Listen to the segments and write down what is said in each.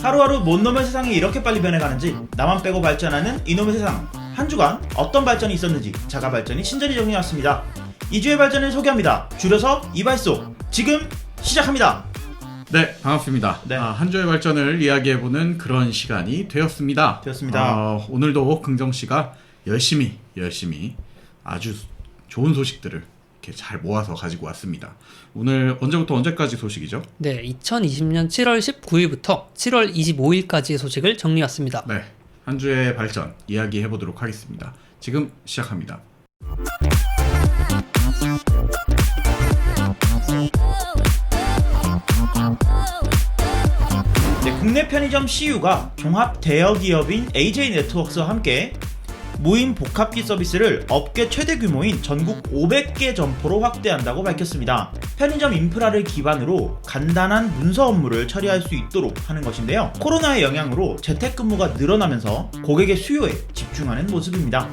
하루하루 못 넘은 세상이 이렇게 빨리 변해가는지 나만 빼고 발전하는 이놈의 세상. 한 주간 어떤 발전이 있었는지 자가 발전이 친절히 정리해왔습니다. 2주의 발전을 소개합니다. 줄여서 이발소. 지금 시작합니다. 네, 반갑습니다. 네. 한 주의 발전을 이야기해보는 그런 시간이 되었습니다. 오늘도 긍정씨가 열심히 아주 좋은 소식들을 이렇게 잘 모아서 가지고 왔습니다. 오늘 언제부터 언제까지 소식이죠? 네, 2020년 7월 19일부터 7월 25일까지의 소식을 정리해왔습니다. 네, 한 주의 발전 이야기해보도록 하겠습니다. 지금 시작합니다. 네, 국내 편의점 CU가 종합 대여기업인 AJ네트워크와 함께 무인 복합기 서비스를 업계 최대 규모인 전국 500개 점포로 확대한다고 밝혔습니다. 편의점 인프라를 기반으로 간단한 문서 업무를 처리할 수 있도록 하는 것인데요. 코로나의 영향으로 재택근무가 늘어나면서 고객의 수요에 집중하는 모습입니다.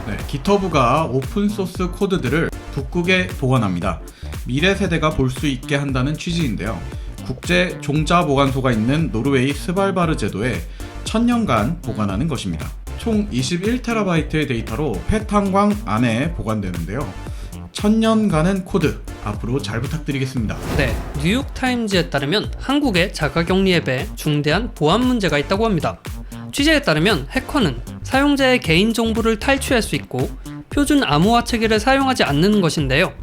네, 기터브가 오픈소스 코드들을 북극에 보관합니다. 미래 세대가 볼 수 있게 한다는 취지인데요. 국제 종자 보관소가 있는 노르웨이 스발바르 제도에 1000년간 보관하는 것입니다. 총 21TB의 데이터로 폐탄광 안에 보관되는데요. 1000년간은 코드, 앞으로 잘 부탁드리겠습니다. 네, 뉴욕타임즈에 따르면 한국의 자가격리 앱에 중대한 보안 문제가 있다고 합니다. 취재에 따르면 해커는 사용자의 개인정보를 탈취할 수 있고 표준 암호화 체계를 사용하지 않는 것인데요.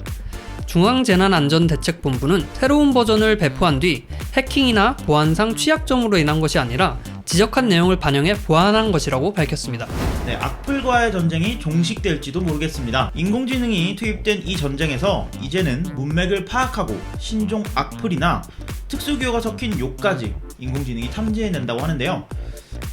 중앙재난안전대책본부는 새로운 버전을 배포한 뒤 해킹이나 보안상 취약점으로 인한 것이 아니라 지적한 내용을 반영해 보완한 것이라고 밝혔습니다. 네, 악플과의 전쟁이 종식될지도 모르겠습니다. 인공지능이 투입된 이 전쟁에서 이제는 문맥을 파악하고 신종 악플이나 특수기호가 섞인 욕까지 인공지능이 탐지해낸다고 하는데요.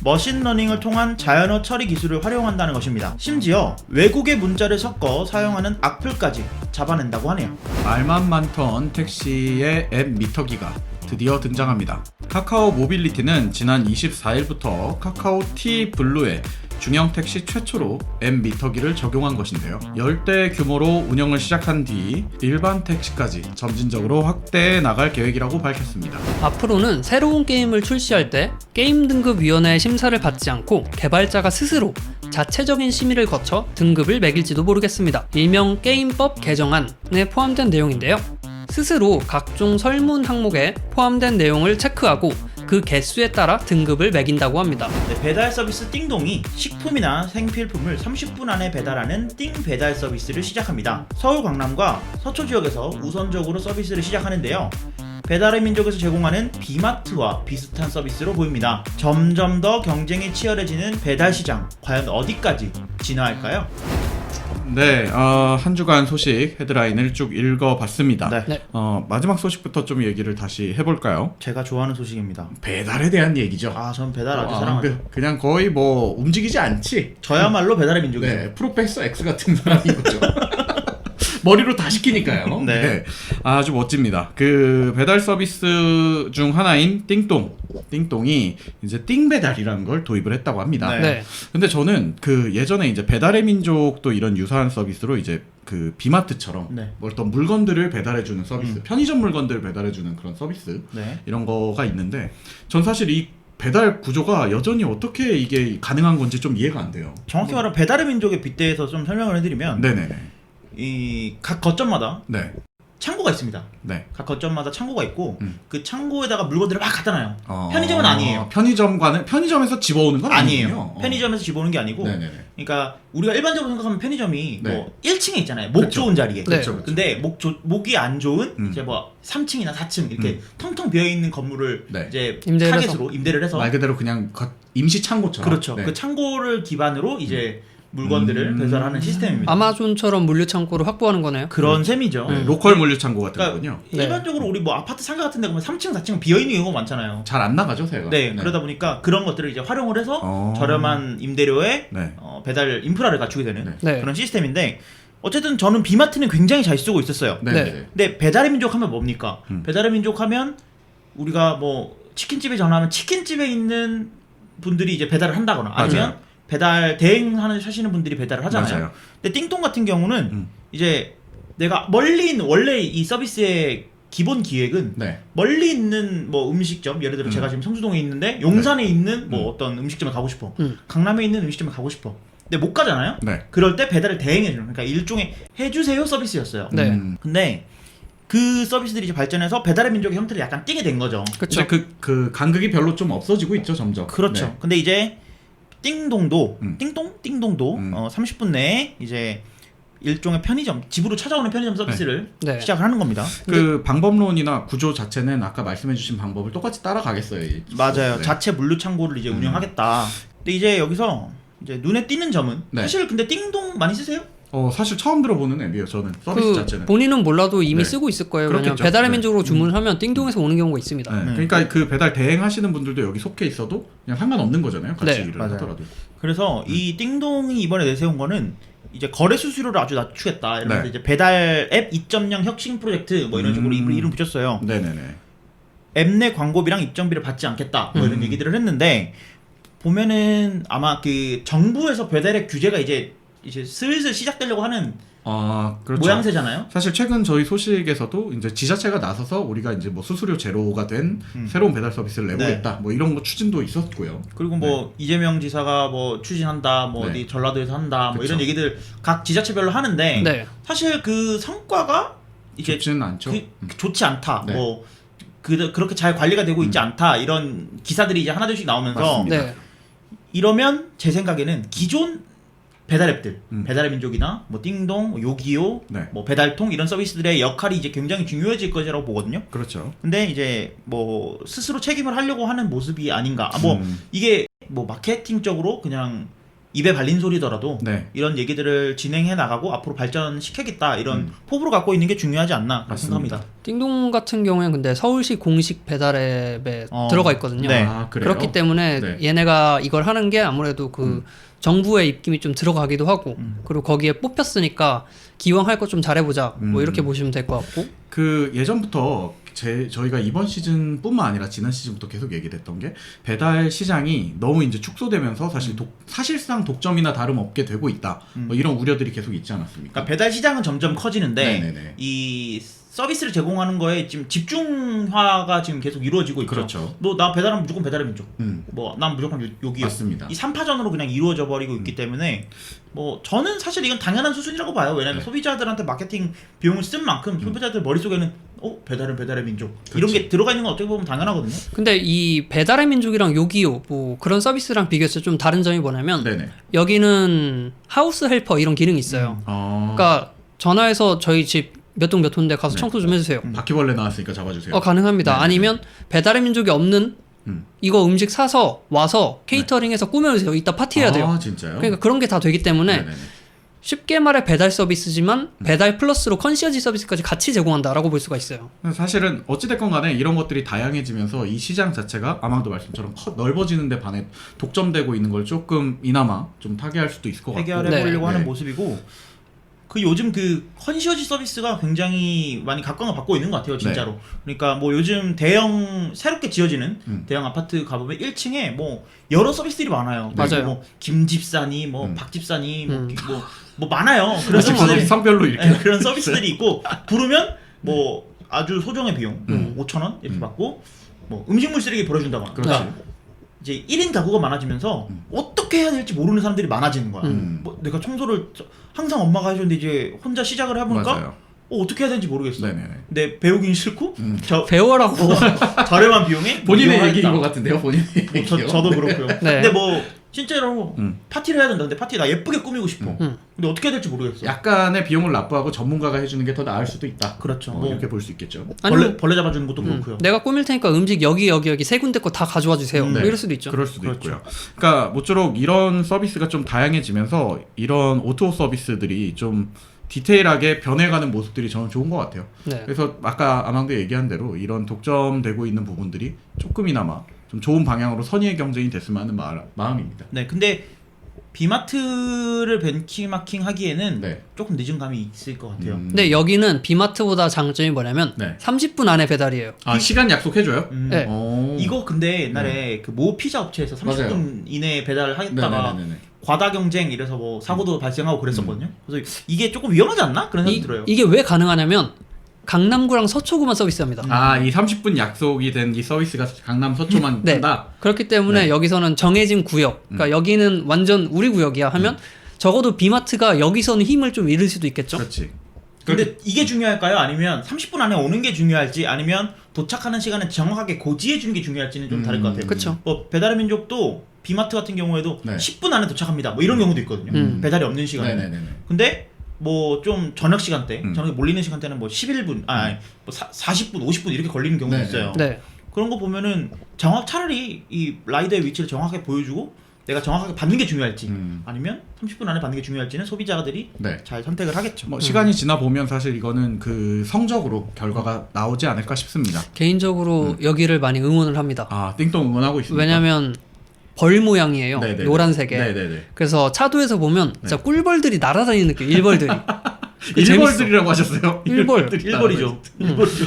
머신러닝을 통한 자연어 처리 기술을 활용한다는 것입니다. 심지어 외국의 문자를 섞어 사용하는 악플까지 잡아낸다고 하네요. 말만 많던 택시의 앱 미터기가 드디어 등장합니다. 카카오 모빌리티는 지난 24일부터 카카오 T 블루에 중형 택시 최초로 앱 미터기를 적용한 것인데요. 10대 규모로 운영을 시작한 뒤 일반 택시까지 점진적으로 확대해 나갈 계획이라고 밝혔습니다. 앞으로는 새로운 게임을 출시할 때 게임 등급 위원회의 심사를 받지 않고 개발자가 스스로 자체적인 심의를 거쳐 등급을 매길지도 모르겠습니다. 일명 게임법 개정안에 포함된 내용인데요. 스스로 각종 설문 항목에 포함된 내용을 체크하고 그 개수에 따라 등급을 매긴다고 합니다. 네, 배달 서비스 띵동이 식품이나 생필품을 30분 안에 배달하는 띵 배달 서비스를 시작합니다. 서울 강남과 서초 지역에서 우선적으로 서비스를 시작하는데요. 배달의 민족에서 제공하는 비마트와 비슷한 서비스로 보입니다. 점점 더 경쟁이 치열해지는 배달 시장, 과연 어디까지 진화할까요? 네, 한 주간 소식 헤드라인을 쭉 읽어봤습니다. 네. 마지막 소식부터 좀 얘기를 다시 해볼까요? 제가 좋아하는 소식입니다. 배달에 대한 얘기죠. 전 배달 아주 사랑하죠. 그냥 거의 뭐 움직이지 않지. 저야말로 배달의 민족이에요. 네, 프로페서 X 같은 사람이죠. 머리로 다 시키니까요. 네. 아주 멋집니다. 그 배달 서비스 중 하나인 띵똥이 이제 띵배달이라는 걸 도입을 했다고 합니다. 네. 근데 저는 그 예전에 이제 배달의 민족도 이런 유사한 서비스로 이제 그 비마트처럼 네. 뭐 어떤 물건들을 배달해주는 서비스, 편의점 물건들을 배달해주는 그런 서비스 네. 이런 거가 있는데 전 사실 이 배달 구조가 여전히 어떻게 이게 가능한 건지 좀 이해가 안 돼요. 정확히 말하면 배달의 민족에 빗대서 좀 설명을 해드리면 네네네. 이 각 거점마다 네. 창고가 있습니다. 네. 각 거점마다 창고가 있고 그 창고에다가 물건들을 막 갖다 놔요. 어, 편의점은 아니에요. 편의점에서 집어오는 건 아니에요. 아니에요. 편의점에서 집어오는 게 아니고 네네네. 그러니까 우리가 일반적으로 생각하면 편의점이 네. 뭐 1층에 있잖아요. 목 그렇죠. 좋은 자리에. 네. 그렇죠. 근데 목이 안 좋은 이제 뭐 3층이나 4층 이렇게 텅텅 비어 있는 건물을 네. 이제 임대를 타겟으로 임대를 해서 말 그대로 그냥 임시 창고처럼. 그렇죠. 네. 그 창고를 기반으로 이제 물건들을 배달하는 시스템입니다. 아마존처럼 물류 창고를 확보하는 거네요. 그런 셈이죠. 네, 로컬 물류 창고 같은 그러니까 거군요. 네. 일반적으로 우리 뭐 아파트 상가 같은 데 보면 3층, 4층 비어 있는 경우가 많잖아요. 잘 안 나가죠, 새가. 네, 그러다 보니까 그런 것들을 이제 활용을 해서 어. 저렴한 임대료에 네. 배달 인프라를 갖추게 되는 네. 그런 시스템인데 어쨌든 저는 비마트는 굉장히 잘 쓰고 있었어요. 네. 네. 네. 근데 배달의 민족 하면 뭡니까? 음. 배달의 민족 하면 우리가 뭐 치킨집에 전화하면 치킨집에 있는 분들이 이제 배달을 한다거나 아니면 맞아요. 배달 하시는 분들이 배달을 하잖아요. 맞아요. 근데 띵똥 같은 경우는 이제 내가 멀리 있는 원래 이 서비스의 기본 기획은 네. 멀리 있는 뭐 음식점, 예를 들어 제가 지금 성수동에 있는데 용산에 있는 뭐 어떤 음식점에 가고 싶어. 강남에 있는 음식점에 가고 싶어. 근데 못 가잖아요. 네. 그럴 때 배달을 대행해주는, 그러니까 일종의 해주세요 서비스였어요. 네. 근데 그 서비스들이 이제 발전해서 배달의 민족의 형태를 약간 띠게 된 거죠. 그렇죠. 이제 그 간극이 별로 좀 없어지고 있죠, 점점. 그렇죠. 네. 근데 이제 띵동도 30분 내에 이제 일종의 편의점, 집으로 찾아오는 편의점 서비스를 네. 시작을 하는 겁니다. 그 방법론이나 구조 자체는 아까 말씀해주신 방법을 똑같이 따라가겠어요. 맞아요. 네. 자체 물류 창고를 이제 운영하겠다. 근데 이제 여기서 이제 눈에 띄는 점은 네. 사실 근데 띵동 많이 쓰세요? 사실 처음 들어보는 앱이에요. 저는 서비스 그 자체는. 본인은 몰라도 이미 네. 쓰고 있을 거예요. 왜냐면 그렇겠죠. 배달의 네. 민족으로 주문을 하면 띵동에서 오는 경우가 있습니다. 네. 네. 그러니까 그 배달 대행하시는 분들도 여기 속해 있어도 그냥 상관없는 거잖아요. 같이 네. 일을 맞아요. 하더라도. 그래서 이 띵동이 이번에 내세운 거는 이제 거래 수수료를 아주 낮추겠다. 이러면서 네. 이제 배달 앱 2.0 혁신 프로젝트 뭐 이런 식으로 이름 붙였어요. 네네네. 앱 내 광고비랑 입점비를 받지 않겠다. 뭐 이런 얘기들을 했는데 보면은 아마 그 정부에서 배달앱 규제가 이제 슬슬 시작되려고 하는 그렇죠. 모양새잖아요. 사실 최근 저희 소식에서도 이제 지자체가 나서서 우리가 이제 뭐 수수료 제로가 된 새로운 배달 서비스를 내보겠다. 뭐 이런 거 추진도 있었고요. 그리고 뭐 이재명 지사가 뭐 추진한다, 뭐 네. 어디 전라도에서 한다, 뭐 그쵸. 이런 얘기들 각 지자체별로 하는데 네. 사실 그 성과가 이제 좋지는 않죠. 좋지 않다. 네. 뭐 그렇게 잘 관리가 되고 있지 않다. 이런 기사들이 이제 하나둘씩 나오면서 맞습니다. 네. 이러면 제 생각에는 기존 배달앱들, 배달의 민족이나 뭐 띵동, 뭐 요기요, 네. 뭐 배달통 이런 서비스들의 역할이 이제 굉장히 중요해질 것이라고 보거든요. 그렇죠. 근데 이제 뭐 스스로 책임을 하려고 하는 모습이 아닌가. 뭐 이게 뭐 마케팅적으로 그냥 입에 발린 소리더라도 네. 이런 얘기들을 진행해 나가고 앞으로 발전시켜야겠다 이런 포부를 갖고 있는 게 중요하지 않나 그렇게 맞습니다. 생각합니다. 띵동 같은 경우에는 근데 서울시 공식 배달앱에 들어가 있거든요. 네. 그래요? 그렇기 때문에 네. 얘네가 이걸 하는 게 아무래도 그 정부의 입김이 좀 들어가기도 하고 그리고 거기에 뽑혔으니까 기왕 할 거 좀 잘해보자 뭐 이렇게 보시면 될 것 같고 그 예전부터 저희가 이번 시즌뿐만 아니라 지난 시즌부터 계속 얘기했던 게 배달 시장이 너무 이제 축소되면서 사실상 독점이나 다름없게 되고 있다. 뭐 이런 우려들이 계속 있지 않았습니까? 그러니까 배달 시장은 점점 커지는데 네네네. 이 서비스를 제공하는 거에 지금 집중화가 지금 계속 이루어지고 있죠. 그렇죠. 너 나 배달하면 무조건 배달의 민족. 음. 뭐 난 무조건 요기요. 맞습니다. 이 3파전으로 그냥 이루어져 버리고 있기 때문에 뭐 저는 사실 이건 당연한 수순이라고 봐요. 왜냐면 네. 소비자들한테 마케팅 비용을 쓴 만큼 소비자들 머릿속에는 배달은 배달의 민족 이런 그렇지. 게 들어가 있는 건 어떻게 보면 당연하거든요. 근데 이 배달의 민족이랑 요기요 뭐 그런 서비스랑 비교해서 좀 다른 점이 뭐냐면 네네. 여기는 하우스 헬퍼 이런 기능이 있어요. 그러니까 전화해서 저희 집 몇 동 몇 호인데 가서 네. 청소 좀 해주세요. 바퀴벌레 나왔으니까 잡아주세요. 가능합니다. 네네. 아니면 배달의 민족이 없는 이거 음식 사서 와서 케이터링해서 꾸며주세요. 이따 파티해야 돼요. 진짜요? 그러니까 그런 게 다 되기 때문에 네네네. 쉽게 말해 배달 서비스지만 배달 플러스로 컨시어지 서비스까지 같이 제공한다라고 볼 수가 있어요. 사실은 어찌됐건 간에 이런 것들이 다양해지면서 이 시장 자체가 아마도 말씀처럼 넓어지는 데 반해 독점되고 있는 걸 조금 이나마 좀 타개할 수도 있을 것 같고 해결해 보려고 하는 모습이고 그 요즘 그 컨시어지 서비스가 굉장히 많이 각광을 받고 있는 것 같아요, 진짜로. 그러니까 뭐 요즘 대형 새롭게 지어지는 대형 아파트 가보면 1층에 뭐 여러 서비스들이 많아요. 맞아요. 뭐 김집사니, 뭐 박집사니, 뭐 많아요. 그런 맞아요. 서비스들이 성별로 이렇게 네, 그런 서비스들이 있고 부르면 뭐 아주 소정의 비용, 5,000원 이렇게 받고 뭐 음식물 쓰레기 버려준다거나. 그러니까 이제 1인 가구가 많아지면서 어떻게 해야 될지 모르는 사람들이 많아지는 거야. 뭐 내가 청소를 항상 엄마가 해줬는데 이제 혼자 시작을 해보니까 맞아요. 어떻게 해야 되는지 모르겠어. 네네네. 근데 배우긴 싫고 배워라고. 저렴한 비용에 본인의 이용하겠다. 얘기인 것 같은데요, 본인의 얘기요. 저도 그렇고요. 네. 근데 뭐 실제로 파티를 해야 된다. 근데 파티 나 예쁘게 꾸미고 싶어. 근데 어떻게 해야 될지 모르겠어. 약간의 비용을 납부하고 전문가가 해주는 게 더 나을 수도 있다. 그렇죠. 뭐 이렇게 볼 수 있겠죠. 벌레 잡아주는 것도 그렇고요. 내가 꾸밀 테니까 음식 여기 세 군데 거 다 가져와 주세요. 뭐 네. 이럴 수도 있죠. 그럴 수도 그렇죠. 있고요. 그러니까 모쪼록 이런 서비스가 좀 다양해지면서 이런 오토 서비스들이 좀 디테일하게 변해가는 모습들이 저는 좋은 것 같아요. 네. 그래서 아까 아망도 얘기한 대로 이런 독점되고 있는 부분들이 조금이나마 좀 좋은 방향으로 선의의 경쟁이 됐으면 하는 마음입니다. 네, 근데 비마트를 벤치마킹 하기에는 네. 조금 늦은 감이 있을 것 같아요. 근데 여기는 비마트보다 장점이 뭐냐면 네. 30분 안에 배달이에요. 시간 약속해줘요? 네. 이거 근데 옛날에 그 모 피자 업체에서 30분 맞아요. 이내에 배달을 하겠다가 네네네네. 과다 경쟁 이래서 뭐 사고도 발생하고 그랬었거든요. 그래서 이게 조금 위험하지 않나? 그런 생각이 들어요. 이게 왜 가능하냐면 강남구랑 서초구만 서비스합니다. 아, 이 30분 약속이 된 이 서비스가 강남 서초만 네. 한다. 그렇기 때문에 네. 여기서는 정해진 구역, 그러니까 여기는 완전 우리 구역이야 하면 적어도 비마트가 여기서는 힘을 좀 잃을 수도 있겠죠. 그렇지. 근데 이게 중요할까요? 아니면 30분 안에 오는 게 중요할지, 아니면 도착하는 시간을 정확하게 고지해 주는 게 중요할지는 좀 다를 것 같아요. 그쵸. 뭐 배달의 민족도 비마트 같은 경우에도 네. 10분 안에 도착합니다. 뭐 이런 경우도 있거든요. 배달이 없는 시간에. 네네네. 근데 뭐 좀 저녁 시간대, 음. 저녁에 몰리는 시간대는 뭐 11분, 뭐 40분, 50분 이렇게 걸리는 경우도 네네. 있어요. 네. 그런 거 보면은 차라리 이 라이더의 위치를 정확하게 보여주고 내가 정확하게 받는 게 중요할지, 아니면 30분 안에 받는 게 중요할지는 소비자들이 네. 잘 선택을 하겠죠. 뭐 시간이 지나 보면 사실 이거는 그 성적으로 결과가 나오지 않을까 싶습니다. 개인적으로 여기를 많이 응원을 합니다. 아, 띵동 응원하고 있습니다. 왜냐면 벌 모양이에요. 네네네. 노란색에. 네네네. 그래서 차도에서 보면 진짜 꿀벌들이 날아다니는 느낌. 일벌들이. 일벌들이라고 하셨어요? 일벌. 일벌이죠.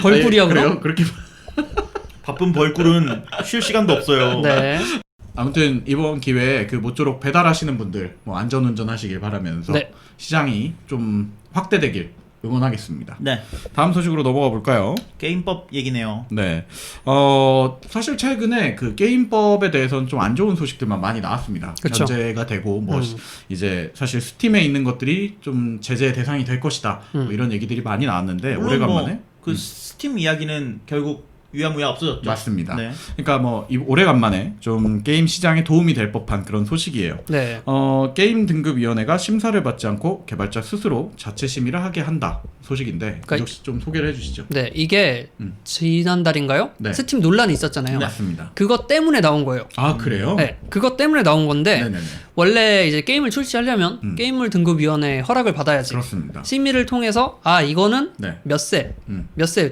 벌꿀이야 그럼? 그래요? 그렇게 바쁜 벌꿀은 쉴 시간도 없어요. 네. 아무튼 이번 기회에 그 모쪼록 배달하시는 분들 뭐 안전운전 하시길 바라면서 네. 시장이 좀 확대되길 응원하겠습니다. 네. 다음 소식으로 넘어가 볼까요? 게임법 얘기네요. 네. 사실 최근에 그 게임법에 대해서는 좀 안 좋은 소식들만 많이 나왔습니다. 그쵸. 견제가 되고 뭐 이제 사실 스팀에 있는 것들이 좀 제재 대상이 될 것이다. 뭐 이런 얘기들이 많이 나왔는데 물론 오래간만에 뭐 그 스팀 이야기는 결국 유야무야 없어졌죠. 맞습니다. 네. 그러니까 뭐 오래간만에 좀 게임 시장에 도움이 될 법한 그런 소식이에요. 네. 게임 등급위원회가 심사를 받지 않고 개발자 스스로 자체 심의를 하게 한다 소식인데 그러니까 역시 좀 소개를 해주시죠. 네. 이게 지난달인가요? 네. 스팀 논란이 있었잖아요. 맞습니다. 그것 때문에 나온 거예요. 아 그래요? 네. 그것 때문에 나온 건데 네네네. 원래 이제 게임을 출시하려면 게임물 등급위원회 허락을 받아야지. 그렇습니다. 심의를 통해서 이거는 네. 몇 세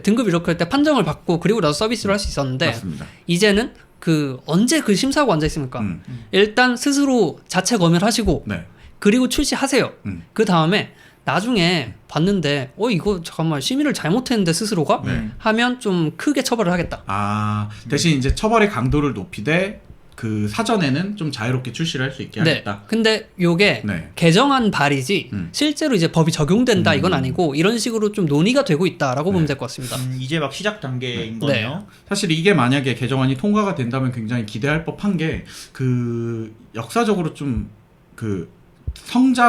등급 이렇게 할 때 판정을 받고 그리고 나서 서비스를 할 수 있었는데 맞습니다. 이제는 그 언제 그 심사하고 앉아 있습니까? 일단 스스로 자체 검열을 하시고 네. 그리고 출시하세요. 음. 그 다음에 나중에 봤는데 이거 잠깐만 심의를 잘못했는데 스스로가 네. 하면 좀 크게 처벌을 하겠다. 아 대신 이제 처벌의 강도를 높이되 그 사전에는 좀 자유롭게 출시를 할 수 있게 네. 하겠다. 근데 요게 네. 개정안 발의지 실제로 이제 법이 적용된다 이건 음. 아니고 이런 식으로 좀 논의가 되고 있다라고 보면 될 것 같습니다. 이제 막 시작 단계인 네. 거네요. 사실 이게 만약에 개정안이 통과가 된다면 굉장히 기대할 법한 게 그 역사적으로 좀 그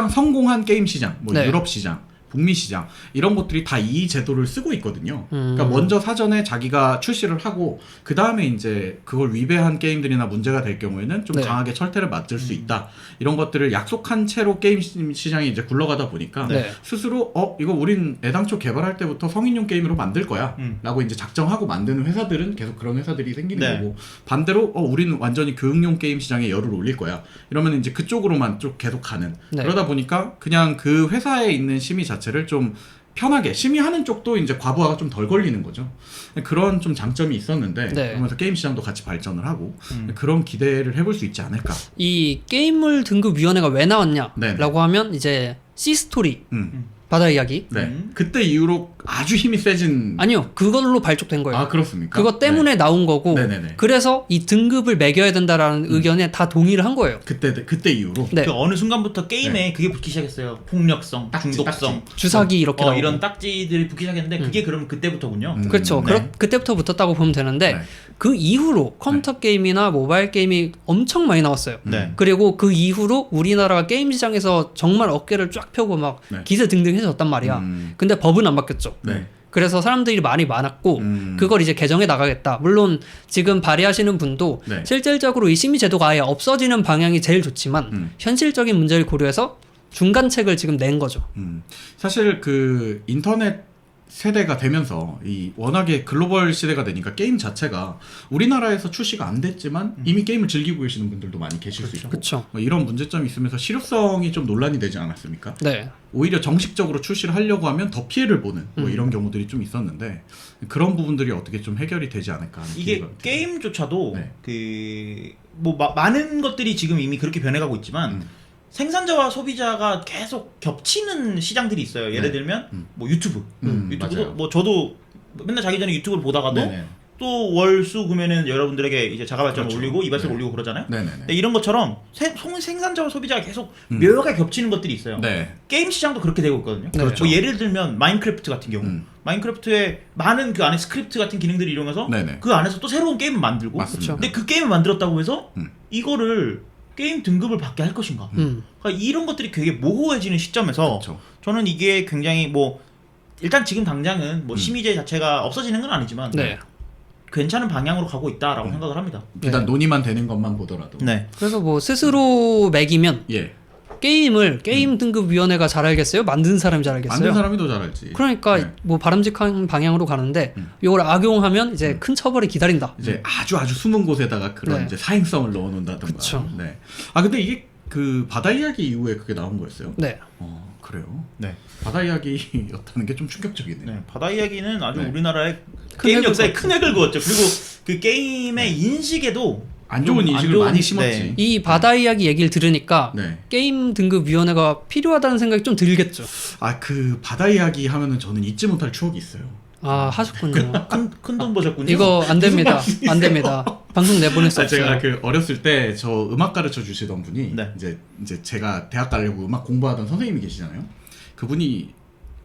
성공한 게임 시장, 뭐 네. 유럽 시장, 북미 시장 이런 것들이 다 이 제도를 쓰고 있거든요. 그러니까 먼저 사전에 자기가 출시를 하고 그 다음에 이제 그걸 위배한 게임들이나 문제가 될 경우에는 좀 네. 강하게 철퇴를 맞을 수 있다. 이런 것들을 약속한 채로 게임 시장이 이제 굴러가다 보니까 네. 스스로 이거 우린 애당초 개발할 때부터 성인용 게임으로 만들 거야 라고 이제 작정하고 만드는 회사들은 계속 그런 회사들이 생기는 네. 거고 반대로 우리는 완전히 교육용 게임 시장에 열을 올릴 거야 이러면 이제 그쪽으로만 쭉 계속 가는 네. 그러다 보니까 그냥 그 회사에 있는 심의 자체를 좀 편하게 심의하는 쪽도 이제 과부하가 좀 덜 걸리는 거죠. 그런 좀 장점이 있었는데 네. 그러면서 게임 시장도 같이 발전을 하고 그런 기대를 해볼 수 있지 않을까. 이 게임물 등급위원회가 왜 나왔냐라고 네네. 하면 이제 시스토리 음. 바다 이야기 네. 그때 이후로 아주 힘이 세진. 아니요 그걸로 발족된 거예요. 아 그렇습니까? 그것 때문에 나온 거고 네네네. 그래서 이 등급을 매겨야 된다라는 의견에 다 동의를 한 거예요. 그때 이후로. 네. 그 어느 순간부터 게임에 그게 붙기 시작했어요. 폭력성, 딱지, 중독성, 주사기 이렇게 나오고. 이런 딱지들이 붙기 시작했는데 그게 그럼 그때부터군요. 그렇죠. 네. 그때부터 붙었다고 보면 되는데 네. 그 이후로 컴퓨터 게임이나 모바일 게임이 엄청 많이 나왔어요. 네. 그리고 그 이후로 우리나라가 게임 시장에서 정말 어깨를 쫙 펴고 막 네. 기세 등등해졌단 말이야. 근데 법은 안 바뀌었죠. 네. 그래서 사람들이 말이 많았고 그걸 이제 개정해 나가겠다. 물론 지금 발의하시는 분도 네. 실질적으로 이 심의 제도가 아예 없어지는 방향이 제일 좋지만 현실적인 문제를 고려해서 중간책을 지금 낸 거죠. 사실 그 인터넷 세대가 되면서 이 워낙에 글로벌 시대가 되니까 게임 자체가 우리나라에서 출시가 안 됐지만 이미 게임을 즐기고 계시는 분들도 많이 계실 수 있고 그렇죠. 뭐 이런 문제점이 있으면서 실효성이 좀 논란이 되지 않았습니까? 네. 오히려 정식적으로 출시를 하려고 하면 더 피해를 보는 뭐 이런 경우들이 좀 있었는데 그런 부분들이 어떻게 좀 해결이 되지 않을까 하는 이게 기대가 듭니다. 게임조차도 네. 많은 것들이 지금 이미 그렇게 변해가고 있지만 생산자와 소비자가 계속 겹치는 시장들이 있어요. 예를 네. 들면 뭐 유튜브, 유튜브도 맞아요. 뭐 저도 맨날 자기 전에 유튜브를 보다가도 네네. 또 월수 구매는 여러분들에게 이제 자가 발전을 그렇죠. 올리고 이발소를 네. 올리고 그러잖아요. 네네네. 근데 이런 것처럼 생산자와 소비자가 계속 묘하게 겹치는 것들이 있어요. 네. 게임 시장도 그렇게 되고 있거든요. 그렇죠. 뭐 예를 들면 마인크래프트 같은 경우, 마인크래프트에 많은 그 안에 스크립트 같은 기능들을 이용해서 네네. 그 안에서 또 새로운 게임을 만들고, 맞습니다. 근데 그 게임을 만들었다고 해서 음. 이거를 게임 등급을 받게 할 것인가? 그러니까 이런 것들이 되게 모호해지는 시점에서 그렇죠. 저는 이게 굉장히 뭐 일단 지금 당장은 뭐 심의제 자체가 없어지는 건 아니지만 네. 괜찮은 방향으로 가고 있다라고 생각을 합니다. 일단 논의만 되는 것만 보더라도. 네. 그래서 뭐 스스로 매기면 예. 게임을 게임 등급 위원회가 잘 알겠어요? 만든 사람이 잘 알겠어요? 만든 사람이 더 잘 알지. 그러니까 네. 뭐 바람직한 방향으로 가는데 이걸 악용하면 이제 큰 처벌이 기다린다. 이제 아주 숨은 곳에다가 그런 네. 이제 사행성을 넣어놓는다든가. 그쵸. 네. 아 근데 이게 그 바다 이야기 이후에 그게 나온 거였어요? 네. 그래요. 네. 바다 이야기였다는 게 좀 충격적이네요. 네. 바다 이야기는 아주 네. 우리나라의 큰 게임 획을 역사에 그었죠. 큰 획을 그었죠. 그리고 그 게임의 인식에도 안 좋은 좀 인식을 안 좋은- 많이 심었지. 네. 이 바다 이야기 얘기를 들으니까 네. 게임 등급 위원회가 필요하다는 생각이 좀 들겠죠. 아 그 바다 이야기 하면은 저는 잊지 못할 추억이 있어요. 아 하셨군요. 큰 돈 버셨군요. 이거 안 됩니다. 안 됩니다. 방송 내보낼 수 없어요. 제가 그 어렸을 때 저 음악 가르쳐 주시던 분이 네. 이제 제가 대학 가려고 음악 공부하던 선생님이 계시잖아요. 그분이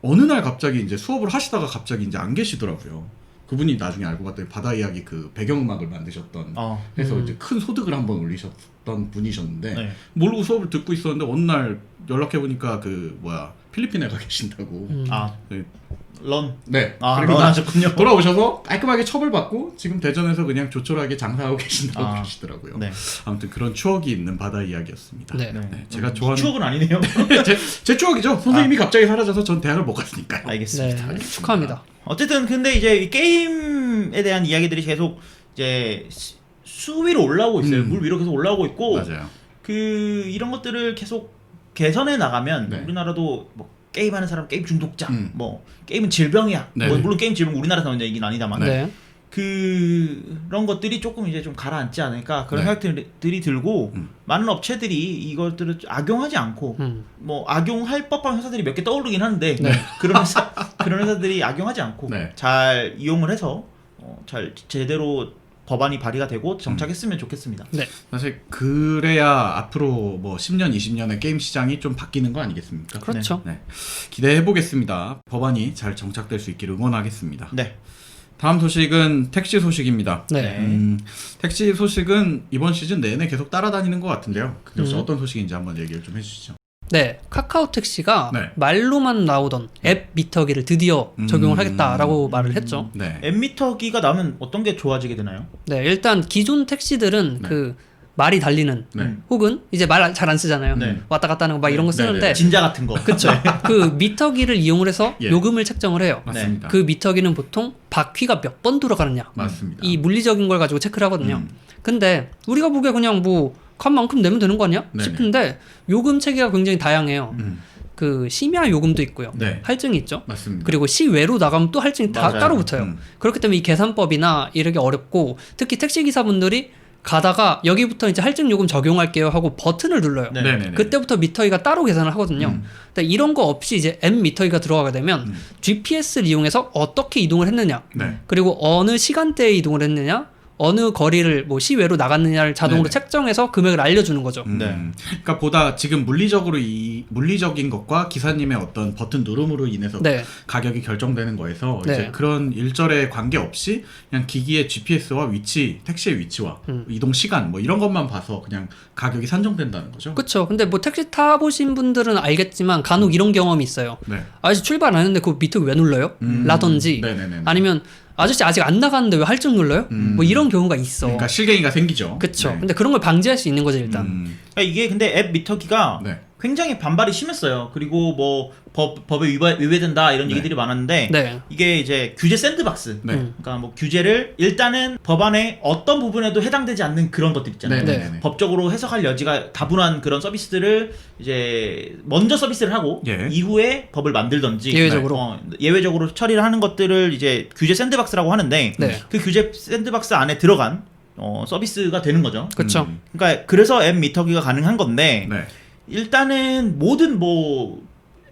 어느 날 갑자기 이제 수업을 하시다가 갑자기 이제 안 계시더라고요. 그분이 나중에 알고 봤더니 바다 이야기 그 배경음악을 만드셨던 해서 이제 큰 소득을 한번 올리셨던 분이셨는데 네. 모르고 수업을 듣고 있었는데 어느 날 연락해 보니까 그 뭐야 필리핀에 가 계신다고. 네. 런. 네. 아, 그리고 런 하셨군요. 돌아오셔서 깔끔하게 처벌받고 지금 대전에서 그냥 조촐하게 장사하고 계신다고 아, 그러시더라고요. 네. 아무튼 그런 추억이 있는 바다 이야기였습니다. 네. 네, 제가 좋아하는 추억은 아니네요. 제 추억이죠. 선생님이 갑자기 사라져서 전 대학을 못 갔으니까요. 알겠습니다. 네. 축하합니다. 어쨌든 근데 이제 이 게임에 대한 이야기들이 계속 이제 수 위로 올라오고 있어요. 물 위로 계속 올라오고 있고 맞아요. 그 이런 것들을 계속 개선해 나가면 네. 우리나라도 뭐 게임하는 사람 게임 중독자, 음. 뭐 게임은 질병이야. 네. 뭐 물론 게임 질병 우리나라에서 나온 얘기는 아니다만 네. 그런 것들이 조금 이제 좀 가라앉지 않을까 그런 네. 생각들이 들고 많은 업체들이 이것들을 악용하지 않고 뭐 악용할 법한 회사들이 몇 개 떠오르긴 하는데 네. 그런 회사들이 악용하지 않고 네. 잘 이용을 해서 잘 제대로 법안이 발의가 되고 정착했으면 좋겠습니다. 네. 사실 그래야 앞으로 뭐 10년, 20년의 게임 시장이 좀 바뀌는 거 아니겠습니까? 그렇죠. 네. 기대해 보겠습니다. 법안이 잘 정착될 수 있기를 응원하겠습니다. 네. 다음 소식은 택시 소식입니다. 네. 택시 소식은 이번 시즌 내내 계속 따라다니는 것 같은데요. 그게 혹시 어떤 소식인지 한번 얘기를 좀 해주시죠. 네, 카카오 택시가 네. 말로만 나오던 앱 미터기를 드디어 적용을 하겠다라고 말을 했죠. 네. 앱미터기가 나면 어떤 게 좋아지게 되나요? 네, 일단 기존 택시들은 네. 그 말이 달리는 네. 혹은 이제 말 잘 안 쓰잖아요. 네. 왔다 갔다 하는 거 막 이런 거 네, 쓰는데 네. 진자 같은 거. 그쵸. 그 미터기를 이용을 해서 예. 요금을 책정을 해요. 맞습니다. 그 미터기는 보통 바퀴가 몇 번 돌아가느냐 맞습니다. 이 물리적인 걸 가지고 체크를 하거든요. 근데 우리가 보기에 그냥 뭐 간 만큼 내면 되는 거 아니야? 네네. 싶은데 요금 체계가 굉장히 다양해요. 음. 그 심야 요금도 있고요. 네. 할증이 있죠. 맞습니다. 그리고 시외로 나가면 또 할증이 다 맞아요. 따로 붙어요. 그렇기 때문에 이 계산법이나 이렇게 어렵고 특히 택시 기사분들이 가다가 여기부터 이제 할증 요금 적용할게요 하고 버튼을 눌러요. 네. 네네네. 그때부터 미터기가 따로 계산을 하거든요. 근데 이런 거 없이 이제 M 미터기가 들어가게 되면 GPS를 이용해서 어떻게 이동을 했느냐, 네. 그리고 어느 시간대에 이동을 했느냐, 어느 거리를 뭐 시외로 나갔느냐를 자동으로 네네. 책정해서 금액을 알려주는 거죠. 네. 그러니까 보다 지금 물리적인 것과 기사님의 어떤 버튼 누름으로 인해서 네. 가격이 결정되는 거에서 네. 이제 그런 일절에 관계없이 그냥 기기의 GPS와 위치, 택시의 위치와 이동 시간 뭐 이런 것만 봐서 그냥 가격이 산정된다는 거죠. 그쵸. 근데 뭐 택시 타보신 분들은 알겠지만 간혹 이런 경험이 있어요. 네. 아저씨 출발 안 했는데 그 미터기 왜 눌러요? 라든지 네네네. 아니면 아저씨 아직 안 나갔는데 왜 할증 눌러요? 뭐 이런 경우가 있어. 그러니까 실갱이가 생기죠. 그쵸. 네. 근데 그런 걸 방지할 수 있는 거죠 일단. 그러니까 이게 근데 앱 미터기가 네. 굉장히 반발이 심했어요. 그리고 뭐 법에 위배된다 이런 네. 얘기들이 많았는데 네. 이게 이제 규제 샌드박스. 네. 그러니까 뭐 규제를 일단은 법안의 어떤 부분에도 해당되지 않는 그런 것들 있잖아요. 네네네. 법적으로 해석할 여지가 다분한 그런 서비스들을 이제 먼저 서비스를 하고 예. 이후에 법을 만들던지 예외적으로. 예외적으로 처리를 하는 것들을 이제 규제 샌드박스라고 하는데 네. 그 규제 샌드박스 안에 들어간 서비스가 되는 거죠. 그쵸. 그러니까 그래서 앱 미터기가 가능한 건데 네. 일단은 모든 뭐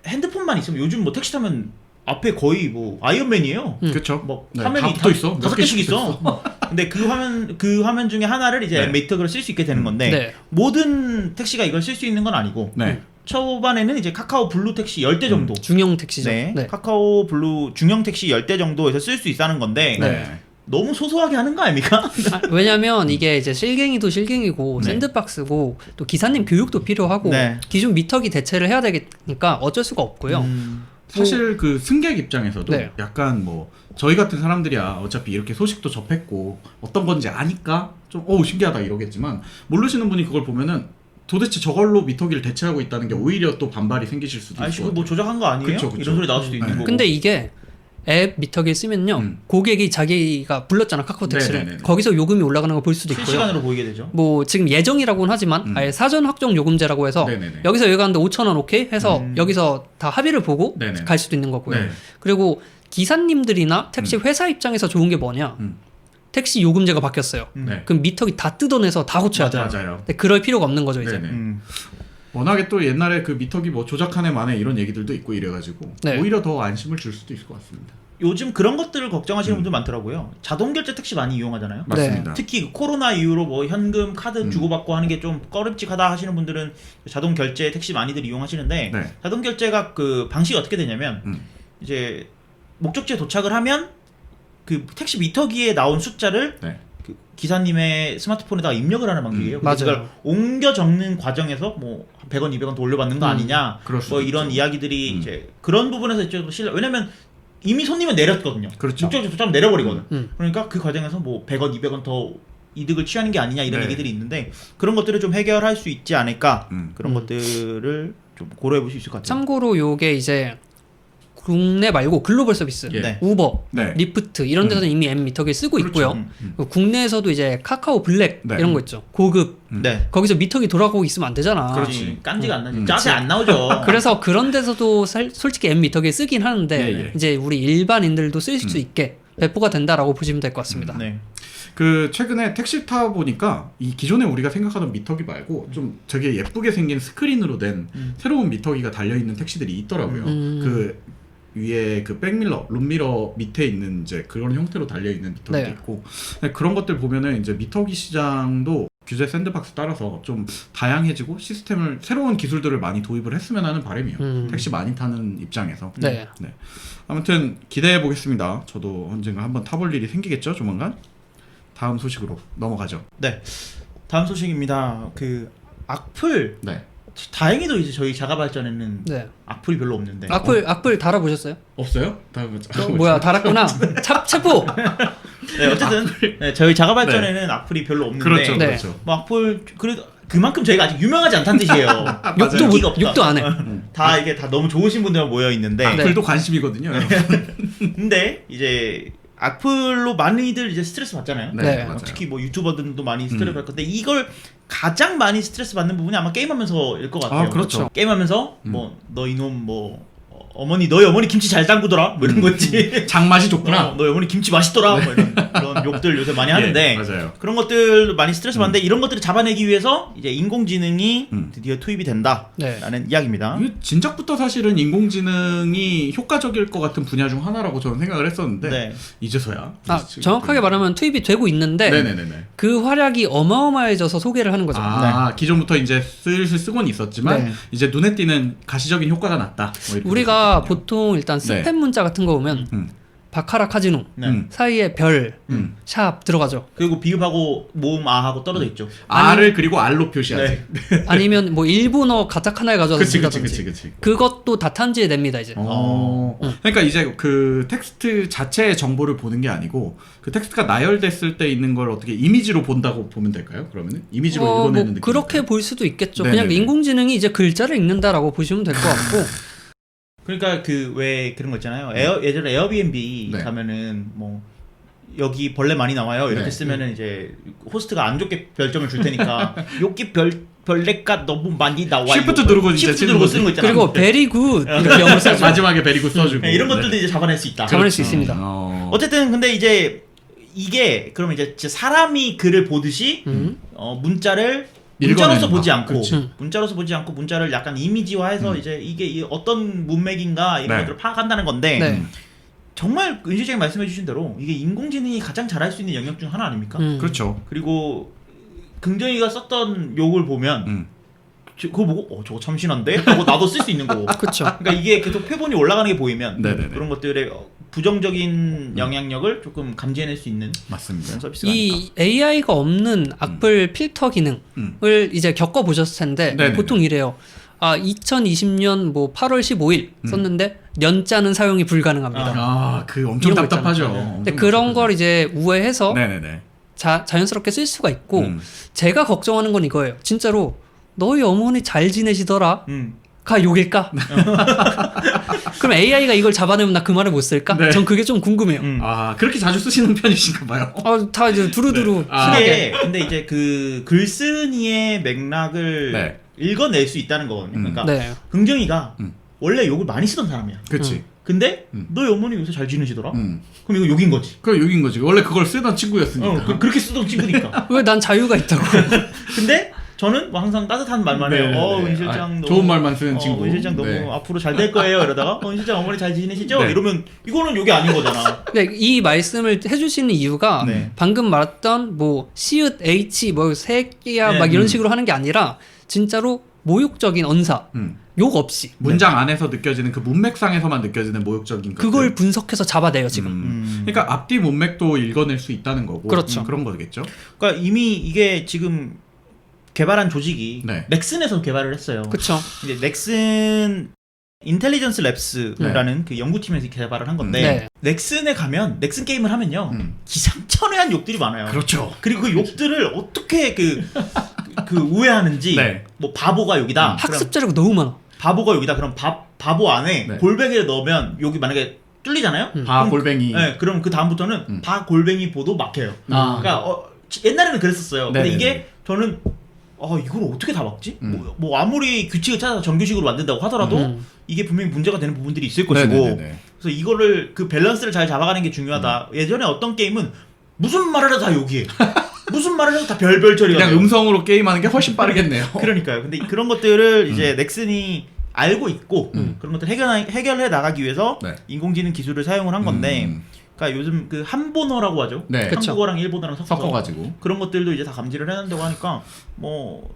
핸드폰만 있으면 요즘 뭐 택시 타면 앞에 거의 뭐 아이언맨이에요. 그렇죠. 뭐 네, 화면이 다 붙어 있어. 몇 다섯 개씩 개씩 있어. 근데 그 화면 중에 하나를 이제 네. 메이터그를 쓸 수 있게 되는 건데 네. 모든 택시가 이걸 쓸 수 있는 건 아니고 네. 초반에는 이제 카카오 블루 택시 10대 정도. 중형 택시죠. 네. 네. 카카오 블루 중형 택시 10대 정도에서 쓸 수 있다는 건데 네. 너무 소소하게 하는 거 아닙니까? 왜냐면 이게 이제 실갱이도 실갱이고 네. 샌드박스고 또 기사님 교육도 필요하고 네. 기존 미터기 대체를 해야 되니까 어쩔 수가 없고요. 사실 그 승객 입장에서도 네. 약간 뭐 저희 같은 사람들이야 어차피 이렇게 소식도 접했고 어떤 건지 아니까 좀 신기하다 이러겠지만 모르시는 분이 그걸 보면은 도대체 저걸로 미터기를 대체하고 있다는 게 오히려 또 반발이 생기실 수도 아니 있고. 지금 뭐 조작한 거 아니에요? 그쵸, 그쵸. 이런 소리 나올 수도 있는 네. 거고. 근데 이게 앱 미터기를 쓰면요. 고객이 자기가 불렀잖아 카카오 택시를. 네네네네. 거기서 요금이 올라가는 걸 볼 수도 있고요. 실시간으로 보이게 되죠. 뭐 지금 예정이라고는 하지만 아예 사전 확정 요금제라고 해서 네네네. 여기서 여기 가는데 5,000원 오케이 해서 여기서 다 합의를 보고 네네. 갈 수도 있는 거고요. 네. 그리고 기사님들이나 택시 회사 입장에서 좋은 게 뭐냐? 택시 요금제가 바뀌었어요. 네. 그럼 미터기 다 뜯어내서 다 고쳐야 돼요. 맞아요. 근데 그럴 필요가 없는 거죠 이제. 네네. 워낙에 또 옛날에 그 미터기 뭐 조작하네 마네 이런 얘기들도 있고 이래가지고 네. 오히려 더 안심을 줄 수도 있을 것 같습니다. 요즘 그런 것들을 걱정하시는 분들 많더라고요. 자동 결제 택시 많이 이용하잖아요. 맞습니다. 특히 그 코로나 이후로 뭐 현금 카드 주고받고 하는 게 좀 꺼림칙하다 하시는 분들은 자동 결제 택시 많이들 이용하시는데 네. 자동 결제가 그 방식이 어떻게 되냐면 이제 목적지에 도착을 하면 그 택시 미터기에 나온 숫자를 네. 그 기사님의 스마트폰에다가 입력을 하는 방식이에요. 맞아요. 그래서 그걸 옮겨 적는 과정에서 뭐 100원, 200원 더 올려받는 거 아니냐, 그럴 수도 뭐 이런 있죠. 이야기들이 이제 그런 부분에서 이제 왜냐면 이미 손님은 내렸거든요. 그렇죠. 목적지 도착하면 내려버리거든. 음. 그러니까 그 과정에서 뭐 100원, 200원 더 이득을 취하는 게 아니냐 이런 네. 얘기들이 있는데 그런 것들을 좀 해결할 수 있지 않을까 그런 음. 것들을 좀 고려해 볼 수 있을 것 같아요. 참고로 요게 이제 국내 말고 글로벌 서비스, 예. 네. 우버, 네. 리프트 이런 데서는 이미 앱 미터기를 쓰고 그렇죠. 있고요. 국내에서도 이제 카카오 블랙 네. 이런 거 있죠. 고급 네. 거기서 미터기 돌아가고 있으면 안 되잖아. 그렇지. 깐지가 안 나지. 짜세 안 나오죠. 그래서 그런 데서도 솔직히 앱 미터기 쓰긴 하는데 예, 예. 이제 우리 일반인들도 쓸 수 있게 배포가 된다라고 보시면 될 것 같습니다. 네. 그 최근에 택시 타 보니까 이 기존에 우리가 생각하던 미터기 말고 좀 되게 예쁘게 생긴 스크린으로 된 새로운 미터기가 달려 있는 택시들이 있더라고요. 그 위에 그 백밀러, 룸미러 밑에 있는 이제 그런 형태로 달려 있는 미터기도 네. 있고 그런 것들 보면은 이제 미터기 시장도 규제 샌드박스 따라서 좀 다양해지고 시스템을 새로운 기술들을 많이 도입을 했으면 하는 바람이에요. 택시 많이 타는 입장에서. 네. 아무튼 기대해 보겠습니다. 저도 언젠가 한번 타볼 일이 생기겠죠, 조만간. 다음 소식으로 넘어가죠. 네. 다음 소식입니다. 그 악플 네. 다행히도 이제 저희 자가발전에는 네. 악플이 별로 없는데. 악플 달아보셨어요? 없어요? 다음 뭐야 달았구나. 체포. 네, 어쨌든 네, 저희 자가발전에는 악플이 별로 없는데. 그렇죠, 네. 그렇죠. 뭐 악플 그래도 그만큼 저희가 아직 유명하지 않다는 뜻이에요. 욕도 인기가 없다. 욕도 안 해. 다 이게 다 너무 좋으신 분들만 모여 있는데. 네. 악플도 관심이거든요. 근데 이제 악플로 많이들 이제 스트레스 받잖아요. 네. 맞아요. 특히 뭐 유튜버들도 많이 스트레스 받을 건데 이걸 가장 많이 스트레스 받는 부분이 아마 게임하면서일 것 같아요. 아, 그렇죠. 게임하면서 뭐 너 이놈 뭐 너희 어머니 김치 잘 담그더라 뭐 이런 거지. 장맛이 좋구나. 너희 어머니 김치 맛있더라 뭐 이런 욕들 요새 많이 하는데 맞아요. 그런 것들 많이 스트레스 받는데 이런 것들을 잡아내기 위해서 이제 인공지능이 드디어 투입이 된다라는 이야기입니다. 이게 진작부터 사실은 인공지능이 효과적일 것 같은 분야 중 하나라고 저는 생각을 했었는데 네. 이제서야. 정확하게 말하면 투입이 되고 있는데 네네네네. 그 활약이 어마어마해져서 소개를 하는 거죠. 기존부터 이제 슬슬 쓰곤 있었지만 네. 이제 눈에 띄는 가시적인 효과가 났다. 뭐 이렇게 우리가 생각했거든요. 보통 일단 스팸 문자 같은 거 오면 바카라 카지노 네. 사이에 별, 샵 들어가죠. 그리고 비읍하고 모음 아하고 떨어져 있죠. R을 그리고 R로 표시하지. 아니면 뭐 일본어 가타카나에 가져다 그치. 쓴다든지. 그것도 다 탐지해 냅니다 이제. 그러니까 이제 그 텍스트 자체의 정보를 보는 게 아니고 그 텍스트가 나열됐을 때 있는 걸 어떻게 이미지로 본다고 보면 될까요? 그러면은 이미지로 읽어내는 뭐 느낌. 그렇게 볼 수도 있겠죠. 네네네. 그냥 인공지능이 이제 글자를 읽는다라고 보시면 될 것 같고. 그러니까 그 왜 그런 거 있잖아요. 예전에 에어비앤비 네. 가면은 뭐 여기 벌레 많이 나와요. 이렇게 네. 쓰면은 이제 호스트가 안 좋게 별점을 줄 테니까 여기 벌레가 너무 많이 나와요. Shift 누르고 이제 Shift 누르고 쓰는 거 있잖아요. 그리고 베리 굿 이렇게 영어를 써줘. 마지막에 베리고 써주고. 네, 이런 것들도 이제 잡아낼 수 있다. 잡아낼 수 있습니다. 어쨌든 근데 이제 이게 그러면 이제 진짜 사람이 글을 보듯이 문자를 문자로서 읽어내는 보지 거. 않고 그렇지. 문자로서 보지 않고 문자를 약간 이미지화해서 이제 이게 어떤 문맥인가 이런 네. 것들을 파악한다는 건데 네. 정말 은 실장님 말씀해주신 대로 이게 인공지능이 가장 잘할 수 있는 영역 중 하나 아닙니까? 그렇죠. 그리고 긍정이가 썼던 욕을 보면 그거 보고 저거 참신한데? 하고 나도 쓸 수 있는 거고. 그렇죠. 그러니까 이게 계속 표본이 올라가는 게 보이면 네네네. 그런 것들의 부정적인 영향력을 조금 감지해낼 수 있는 맞습니다. 그런 서비스가 아닐까. 이 AI가 없는 악플 필터 기능을 이제 겪어 보셨을 텐데 네네네. 보통 이래요. 2020년 뭐 8월 15일 썼는데 년짜는 사용이 불가능합니다. 아, 그 엄청 이런 거 답답하죠. 있잖아요. 엄청 근데 그런 답답하죠. 걸 이제 우회해서 네네네. 자연스럽게 쓸 수가 있고 음. 제가 걱정하는 건 이거예요. 진짜로 너희 어머니 잘 지내시더라? 가 욕일까? 그럼 AI가 이걸 잡아내면 나 그 말을 못 쓸까? 네. 전 그게 좀 궁금해요. 아, 그렇게 자주 쓰시는 편이신가 봐요. 다 이제 두루두루 네. 아. 흔하게. 근데 이제 그 글쓴이의 맥락을 네. 읽어낼 수 있다는 거거든요. 그러니까 네. 긍정이가 음. 원래 욕을 많이 쓰던 사람이야. 그치. 근데 너희 어머니 요새 잘 지내시더라? 음. 그럼 이거 욕인 거지. 그 욕인 거지. 원래 그걸 쓰던 친구였으니까. 그렇게 쓰던 친구니까. 왜 난 자유가 있다고? 근데 저는 뭐 항상 따뜻한 말만 해요. 네, 은 실장 너무 좋은 말만 쓰는 친구. 은 실장 너무 네. 앞으로 잘 될 거예요. 이러다가 은 실장 어머니 잘 지내시죠? 네. 이러면 이거는 욕이 아닌 거잖아. 네, 이 말씀을 해주시는 이유가 네. 방금 말했던 뭐 시읒 h 뭐 새끼야 네. 막 이런 식으로 하는 게 아니라 진짜로 모욕적인 언사 욕 없이 문장 안에서 느껴지는 그 문맥상에서만 느껴지는 모욕적인 것들. 그걸 분석해서 잡아내요 지금. 그러니까 앞뒤 문맥도 읽어낼 수 있다는 거고. 그렇죠. 그런 거겠죠. 그러니까 이미 이게 지금 개발한 조직이 네. 넥슨에서 개발을 했어요. 그렇죠. 이제 넥슨 인텔리전스 랩스라는 그 연구팀에서 개발을 한 건데 네. 넥슨에 가면 넥슨 게임을 하면요 기상천외한 욕들이 많아요. 그렇죠. 그리고 그 욕들을 어떻게 그 우회하는지 네. 뭐 바보가 욕이다. 그럼 학습 자료가 너무 많아. 바보가 욕이다. 그럼 바보 안에 네. 골뱅이를 넣으면 욕이 만약에 뚫리잖아요. 바 골뱅이. 네, 그럼 그 다음부터는 바 골뱅이 보도 막혀요. 아. 그러니까 옛날에는 그랬었어요. 근데 네네네. 이게 저는 이걸 어떻게 다 막지? 뭐 아무리 규칙을 찾아서 정규식으로 만든다고 하더라도 이게 분명히 문제가 되는 부분들이 있을 것이고 네네네네. 그래서 이거를 그 밸런스를 잘 잡아가는 게 중요하다. 예전에 어떤 게임은 무슨 말을 해도 다 욕이에요. 무슨 말을 해도 다 별별 처리가 그냥 돼요. 음성으로 게임하는 게 훨씬 빠르겠네요. 그러니까요. 근데 그런 것들을 이제 넥슨이 알고 있고 그런 것들 해결해 나가기 위해서 네. 인공지능 기술을 사용을 한 건데 그러니까 요즘 그 한본어라고 하죠. 네. 그쵸. 한국어랑 일본어랑 섞어가지고. 그런 것들도 이제 다 감지를 해낸다고 하니까 뭐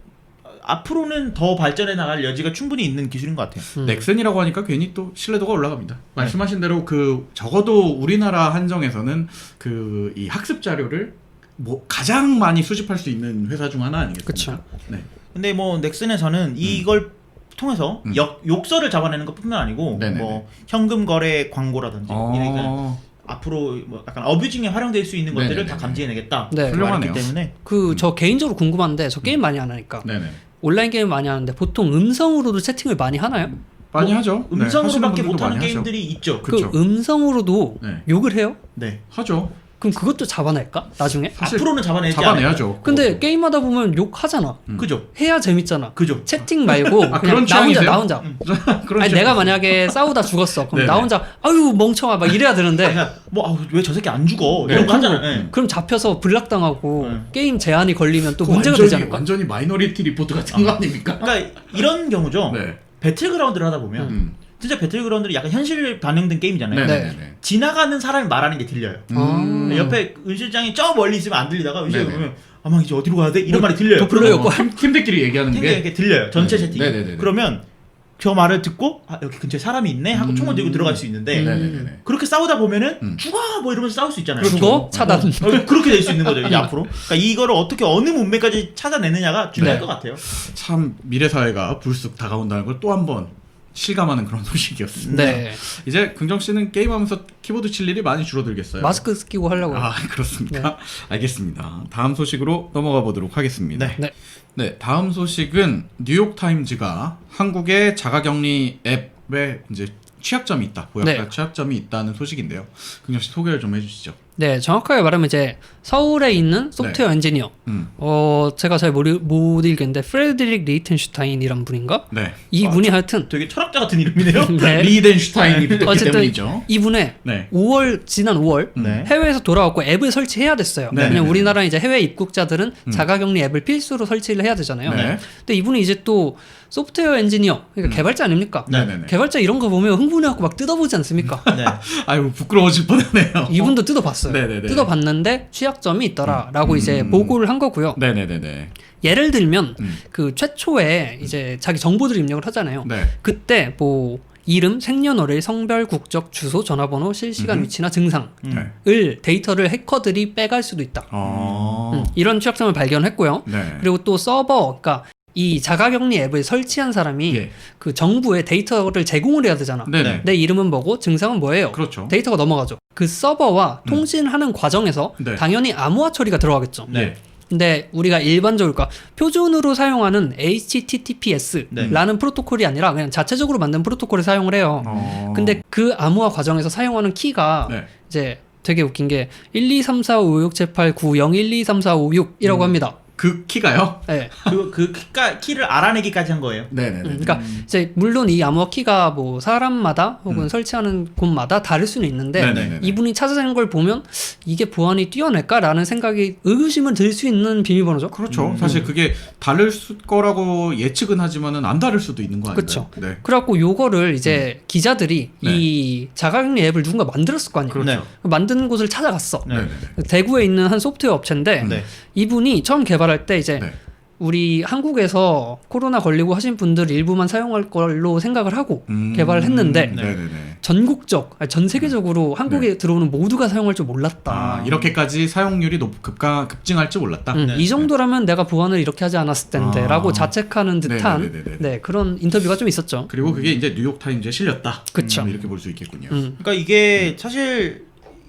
앞으로는 더 발전해 나갈 여지가 충분히 있는 기술인 것 같아요. 넥슨이라고 하니까 괜히 또 신뢰도가 올라갑니다. 말씀하신 대로 그 적어도 우리나라 한정에서는 그 이 학습 자료를 뭐 가장 많이 수집할 수 있는 회사 중 하나 아니겠습니까? 그쵸. 네. 근데 뭐 넥슨에서는 이걸 통해서 욕설을 잡아내는 것뿐만 아니고 네네네. 뭐 현금 거래 광고라든지 이런 앞으로 뭐 약간 어뷰징에 활용될 수 있는 것들을 네네네. 다 감지해내겠다. 네. 훌륭하네요. 때문에 저 개인적으로 궁금한데 저 게임 많이 안 하니까 네네. 온라인 게임 많이 하는데 보통 음성으로도 채팅을 많이 하나요? 많이 하죠. 네, 하시는 음성으로밖에 분들도 못하는 많이 하죠. 게임들이 있죠. 그쵸. 그 음성으로도 네. 욕을 해요? 네. 하죠. 그럼 그것도 잡아낼까? 나중에? 사실 앞으로는 잡아내지 잡아내야죠. 근데 그것도. 게임하다 보면 욕하잖아. 않아요. 그죠. 해야 재밌잖아. 그죠. 채팅 말고 아, 그냥 그런 나 혼자 취향이세요? 나 혼자. 그런 아니 취향. 내가 만약에 싸우다 죽었어. 그럼 네네. 나 혼자 아유 멍청아 막 이래야 되는데 그냥 왜 저 새끼 안 죽어 네. 이런 거 하잖아요. 네. 그럼 잡혀서 블락당하고 네. 게임 제한이 걸리면 또 그거 문제가 완전히, 되지 않을까? 완전히 마이너리티 리포트 같은 거 아닙니까? 그러니까 이런 경우죠. 네. 배틀그라운드를 하다 보면 진짜 배틀그라운드는 약간 현실 반영된 게임이잖아요. 네네네. 지나가는 사람이 말하는 게 들려요. 옆에 은 실장이 저 멀리 있으면 안 들리다가 은 실장이 네네. 보면 아마 이제 어디로 가야 돼? 이런 말이 들려요. 도플러요. 팀들끼리 얘기하는 게 이렇게 들려요. 전체 네네. 채팅. 네네네네. 그러면 저 말을 듣고 여기 근처에 사람이 있네 하고 총을 들고 들어갈 수 있는데 네네네. 그렇게 싸우다 보면은 죽어 뭐 이러면서 싸울 수 있잖아요. 죽어? 차단. 그렇게 될 수 있는 거죠 이제 앞으로. 그러니까 이거를 어떻게 어느 문맥까지 찾아내느냐가 중요할 것 같아요. 참 미래 사회가 불쑥 다가온다는 걸 또 한 번 실감하는 그런 소식이었습니다. 네. 이제 긍정 씨는 게임하면서 키보드 칠 일이 많이 줄어들겠어요. 마스크 끼고 하려고요. 아 그렇습니까? 알겠습니다. 다음 소식으로 넘어가 보도록 하겠습니다. 네. 네. 네, 다음 소식은 뉴욕 타임즈가 한국의 자가격리 앱에 이제 취약점이 있다, 보약자 네. 취약점이 있다는 소식인데요. 긍정 씨 소개를 좀 해주시죠. 네, 정확하게 말하면 이제 서울에 있는 소프트웨어 엔지니어. 제가 잘 못 읽겠는데 프레드릭 리히텐슈타인이란 분인가? 네. 이분이 하여튼 되게 철학자 같은 이름이네요. 네. 리히텐슈타인이 붙었기 어쨌든 때문이죠. 이분의 네. 지난 5월 네. 해외에서 돌아왔고 앱을 설치해야 됐어요. 네, 왜냐면 네, 우리나라 이제 해외 입국자들은 자가격리 앱을 필수로 설치를 해야 되잖아요. 네. 근데 이분이 이제 또 소프트웨어 엔지니어, 그러니까 개발자 아닙니까? 네네네. 개발자 이런 거 보면 흥분해갖고 막 뜯어보지 않습니까? 네. 아이고 부끄러워질 뻔하네요. 이분도 뜯어봤어요. 네네네. 뜯어봤는데 취약점이 있더라라고 이제 보고를 한 거고요. 네네네네. 예를 들면 그 최초에 이제 자기 정보들 입력을 하잖아요. 네. 그때 뭐 이름, 생년월일, 성별, 국적, 주소, 전화번호, 실시간 위치나 증상을 네. 데이터를 해커들이 빼갈 수도 있다. 이런 취약점을 발견했고요. 네. 그리고 또 서버, 그러니까 이 자가격리 앱을 설치한 사람이 예. 그 정부에 데이터를 제공을 해야 되잖아. 네네. 내 이름은 뭐고 증상은 뭐예요. 그렇죠. 데이터가 넘어가죠. 그 서버와 통신하는 과정에서 네. 당연히 암호화 처리가 들어가겠죠. 네. 근데 우리가 일반적으로 그러니까 표준으로 사용하는 HTTPS라는 프로토콜이 아니라 그냥 자체적으로 만든 프로토콜을 사용을 해요. 근데 그 암호화 과정에서 사용하는 키가 네. 이제 되게 웃긴 게 1, 2, 3, 4, 5, 6, 7, 8, 9, 0, 1, 2, 3, 4, 5, 6이라고 합니다. 그 키가요? 네. 그 키를 알아내기까지 한 거예요. 네네네. 그러니까 이제 물론 이 암호화 키가 뭐 사람마다 혹은 설치하는 곳마다 다를 수는 있는데 네네네네. 이분이 찾아낸 걸 보면 이게 보안이 뛰어날까라는 생각이 의구심을 들 수 있는 비밀번호죠. 그렇죠. 사실 그게 다를 거라고 예측은 하지만은 안 다를 수도 있는 거 아닌가요? 그쵸. 네. 그래갖고 요거를 이제 기자들이 이 자가격리 앱을 누군가 만들었을 거 아니에요. 네. 만드는 곳을 찾아갔어. 네. 네네네. 대구에 있는 한 소프트웨어 업체인데 네. 이분이 처음 개발할 때 이제 네. 우리 한국에서 코로나 걸리고 하신 분들 일부만 사용할 걸로 생각을 하고 개발을 했는데 네네네. 전국적, 아니 전 세계적으로 한국에 들어오는 모두가 사용할 줄 몰랐다. 아, 이렇게까지 사용률이 급증할 줄 몰랐다. 네. 이 정도라면 내가 보안을 이렇게 하지 않았을 텐데라고 아. 자책하는 듯한 네네네네. 네, 그런 인터뷰가 좀 있었죠. 그리고 그게 이제 뉴욕 타임즈에 실렸다. 그쵸. 이렇게 볼 수 있겠군요. 그러니까 이게 사실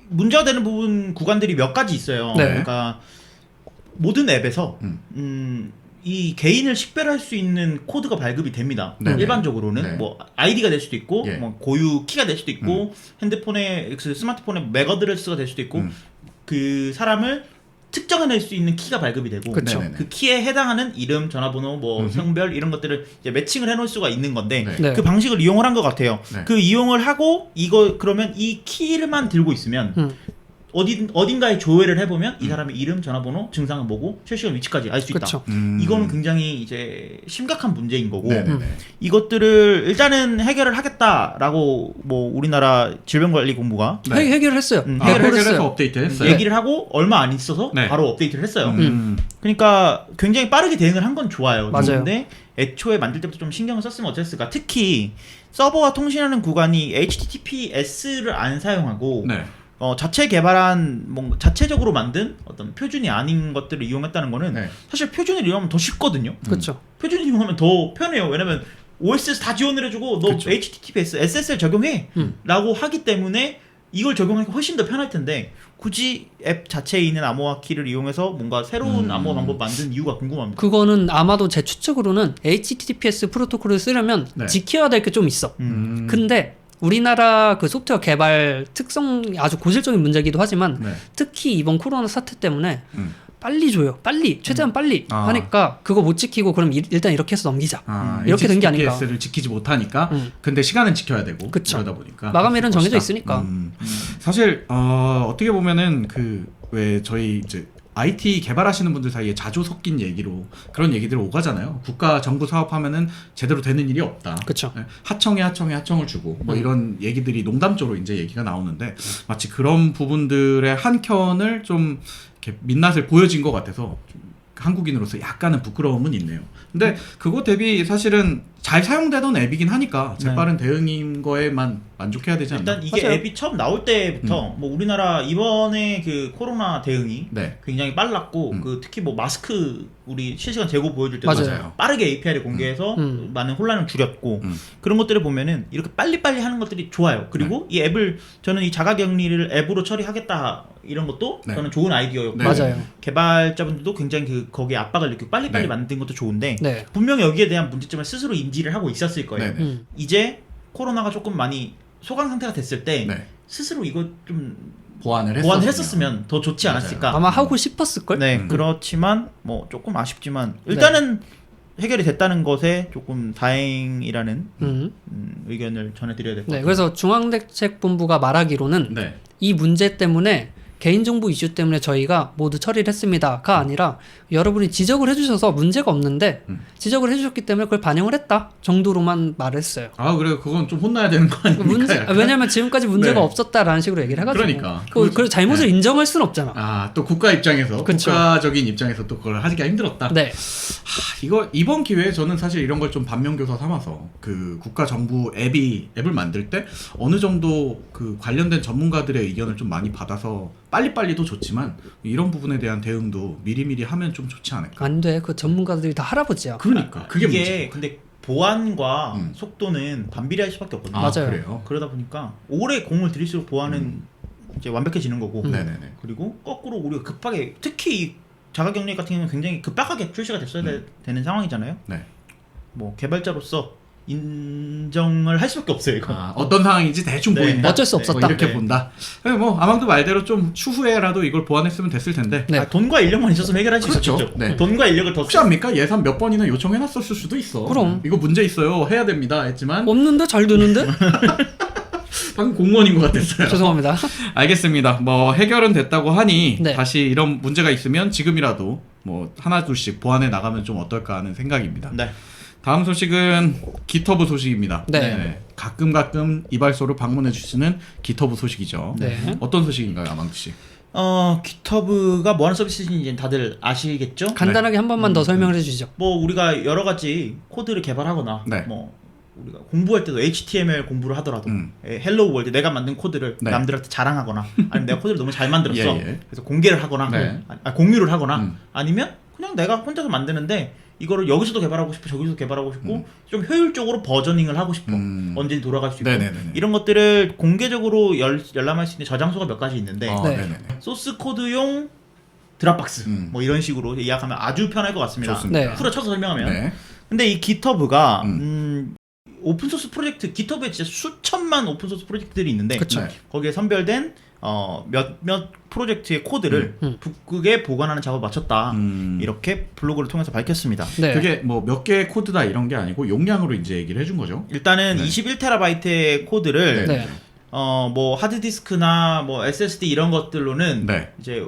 문제가 되는 부분 구간들이 몇 가지 있어요. 네. 그러니까 모든 앱에서 이 개인을 식별할 수 있는 코드가 발급이 됩니다. 네네. 일반적으로는 네. 뭐 아이디가 될 수도 있고, 예. 뭐 고유 키가 될 수도 있고, 핸드폰에 스마트폰에 맥 어드레스가 될 수도 있고, 그 사람을 특정해낼 수 있는 키가 발급이 되고, 그쵸. 네네네. 그 키에 해당하는 이름, 전화번호, 뭐 성별 이런 것들을 이제 매칭을 해놓을 수가 있는 건데 네. 네. 그 방식을 이용을 한 것 같아요. 네. 그 이용을 하고 이거 그러면 이 키를만 들고 있으면 어딘가에 조회를 해보면 이 사람의 이름, 전화번호, 증상은 뭐고 실시간 위치까지 알 수 있다. 그쵸. 이거는 굉장히 이제 심각한 문제인 거고 네네네. 이것들을 일단은 해결을 하겠다라고 뭐 우리나라 질병관리본부가 네. 해결을 했어요. 해결을 해결해서 업데이트 했어요. 얘기를 하고 얼마 안 있어서 네. 바로 업데이트를 했어요. 음. 그러니까 굉장히 빠르게 대응을 한 건 좋아요. 맞아요. 좋은데 애초에 만들 때부터 좀 신경을 썼으면 어땠을까. 특히 서버와 통신하는 구간이 HTTPS를 안 사용하고 네. 자체 개발한 뭐 자체적으로 만든 어떤 표준이 아닌 것들을 이용했다는 거는 네. 사실 표준을 이용하면 더 쉽거든요. 그렇죠. 표준을 이용하면 더 편해요. 왜냐면 OS에서 다 지원을 해주고 너 그쵸. HTTPS, SSL 적용해 라고 하기 때문에 이걸 적용하기 훨씬 더 편할 텐데 굳이 앱 자체에 있는 암호화 키를 이용해서 뭔가 새로운 암호화 방법 만든 이유가 궁금합니다. 그거는 아마도 제 추측으로는 HTTPS 프로토콜을 쓰려면 네. 지켜야 될 게 좀 있어. 근데 우리나라 그 소프트웨어 개발 특성이 아주 고질적인 문제이기도 하지만 네. 특히 이번 코로나 사태 때문에 빨리 줘요. 빨리 최대한 빨리 아. 하니까 그거 못 지키고 그럼 일단 이렇게 해서 넘기자. 이렇게 된 게 아닌가. HTTPS를 지키지 못하니까 근데 시간은 지켜야 되고 그쵸. 그러다 보니까 마감일은 정해져 것이다. 있으니까. 사실 어떻게 보면은 그 왜 저희 이제 IT 개발하시는 분들 사이에 자주 섞인 얘기로 그런 얘기들 오가잖아요. 국가 정부 사업하면은 제대로 되는 일이 없다. 그쵸. 네, 하청을 주고 뭐 이런 얘기들이 농담조로 이제 얘기가 나오는데 마치 그런 부분들의 한 켠을 좀 이렇게 민낯을 보여진 것 같아서 좀 한국인으로서 약간은 부끄러움은 있네요. 근데 그거 대비 사실은 잘 사용되던 앱이긴 하니까 재빠른 대응인 거에만 만족해야 되지 않나? 일단 이게 맞아요. 앱이 처음 나올 때부터 뭐 우리나라 이번에 그 코로나 대응이 네. 굉장히 빨랐고 그 특히 뭐 마스크 우리 실시간 재고 보여줄 때도 맞아요. 빠르게 API를 공개해서 많은 혼란을 줄였고 그런 것들을 보면은 이렇게 빨리빨리 하는 것들이 좋아요. 그리고 이 앱을 저는 이 자가격리를 앱으로 처리하겠다 이런 것도 네. 저는 좋은 아이디어였고 네. 맞아요. 개발자분들도 굉장히 거기에 압박을 느끼고 빨리빨리 네. 만든 것도 좋은데 네. 분명히 여기에 대한 문제점을 스스로 인지를 하고 있었을 거예요. 네. 이제 코로나가 조금 많이 소강 상태가 됐을 때 네. 스스로 이거 좀 보완을 했었으면 더 좋지 않았을까. 아마 하고 싶었을걸? 네, 그렇지만 뭐 조금 아쉽지만 일단은 해결이 됐다는 것에 조금 다행이라는 의견을 전해드려야 될 것 네, 같아요. 그래서 중앙대책본부가 말하기로는 네. 이 문제 때문에 개인정보 이슈 때문에 저희가 모두 처리를 했습니다가 아니라 여러분이 지적을 해주셔서 문제가 없는데 지적을 해주셨기 때문에 그걸 반영을 했다 정도로만 말을 했어요. 아 그래 그건 좀 혼나야 되는 거 아닙니까? 왜냐면 지금까지 문제가 네. 없었다라는 식으로 얘기를 해가지고 그러니까. 그 잘못을 인정할 수는 없잖아. 아 또 국가 입장에서 그쵸. 국가적인 입장에서 또 그걸 하기가 힘들었다. 네. 이거 이번 기회에 저는 사실 이런 걸 좀 반면교사 삼아서 그 국가 정부 앱을 만들 때 어느 정도 그 관련된 전문가들의 의견을 좀 많이 받아서 빨리빨리도 좋지만 이런 부분에 대한 대응도 미리미리 하면 좀 좋지 않을까. 안 돼. 그 전문가들이 다 할아버지야. 그러니까 그게 이게 문제. 근데 보안과 속도는 반비례할 수밖에 없거든요. 맞아요. 그래요. 그러다 보니까 오래 공을 들일수록 보안은 이제 완벽해지는 거고. 네네네. 그리고 거꾸로 우리가 급하게 특히 이 자가격리 같은 경우는 굉장히 급박하게 출시가 됐어야 되는 상황이잖아요. 네. 뭐 개발자로서 인정을 할 수밖에 없어요 이거. 아, 어떤 상황인지 대충 네. 보인다. 어쩔 수 없었다. 뭐 이렇게 네. 본다. 뭐 아망도 말대로 좀 추후에라도 이걸 보완했으면 됐을 텐데. 네. 돈과 인력만 있었으면 해결할 수 그렇죠. 있었죠. 네. 돈과 인력을 더 혹시 압니까? 예산 몇 번이나 요청해놨었을 수도 있어. 그럼. 이거 문제 있어요. 해야 됩니다. 했지만 없는데 잘 되는데? 방금 공무원인 것 같았어요. 죄송합니다. 알겠습니다. 뭐 해결은 됐다고 하니 네. 다시 이런 문제가 있으면 지금이라도 뭐 하나 둘씩 보완해 나가면 좀 어떨까 하는 생각입니다. 네. 다음 소식은 기터브 소식입니다. 네. 가끔 이발소를 방문해 주시는 기터브 소식이죠. 네. 어떤 소식인가요, 아망두 씨? 깃허브가 뭐 하는 서비스인지 다들 아시겠죠? 간단하게 한 번만 더 설명을 해주시죠. 뭐 우리가 여러 가지 코드를 개발하거나 네. 뭐 우리가 공부할 때도 HTML 공부를 하더라도 헬로우 월드 내가 만든 코드를 네. 남들한테 자랑하거나 아니면 내가 코드를 너무 잘 만들었어. 예. 그래서 공개를 하거나 네. 공유를 하거나 아니면 그냥 내가 혼자서 만드는데 이거를 여기서도 개발하고 싶고 저기서도 개발하고 싶고 좀 효율적으로 버저닝을 하고 싶어. 언제든 돌아갈 수 있고 네네네네. 이런 것들을 공개적으로 열람할 수 있는 저장소가 몇 가지 있는데 네. 네네네. 소스 코드용 드랍박스 뭐 이런 식으로 예약하면 아주 편할 것 같습니다. 좋습니다. 네. 풀어쳐서 설명하면. 네. 근데 이 깃허브가 오픈소스 프로젝트, 깃허브에 진짜 수천만 오픈소스 프로젝트들이 있는데 그쵸. 네. 거기에 선별된 몇몇 프로젝트의 코드를 북극에 보관하는 작업을 마쳤다. 이렇게 블로그를 통해서 밝혔습니다. 네. 그게 뭐 몇 개의 코드다 이런 게 아니고 용량으로 이제 얘기를 해준 거죠. 일단은 네. 21TB의 코드를 네. 뭐 하드디스크나 뭐 SSD 이런 것들로는 네. 이제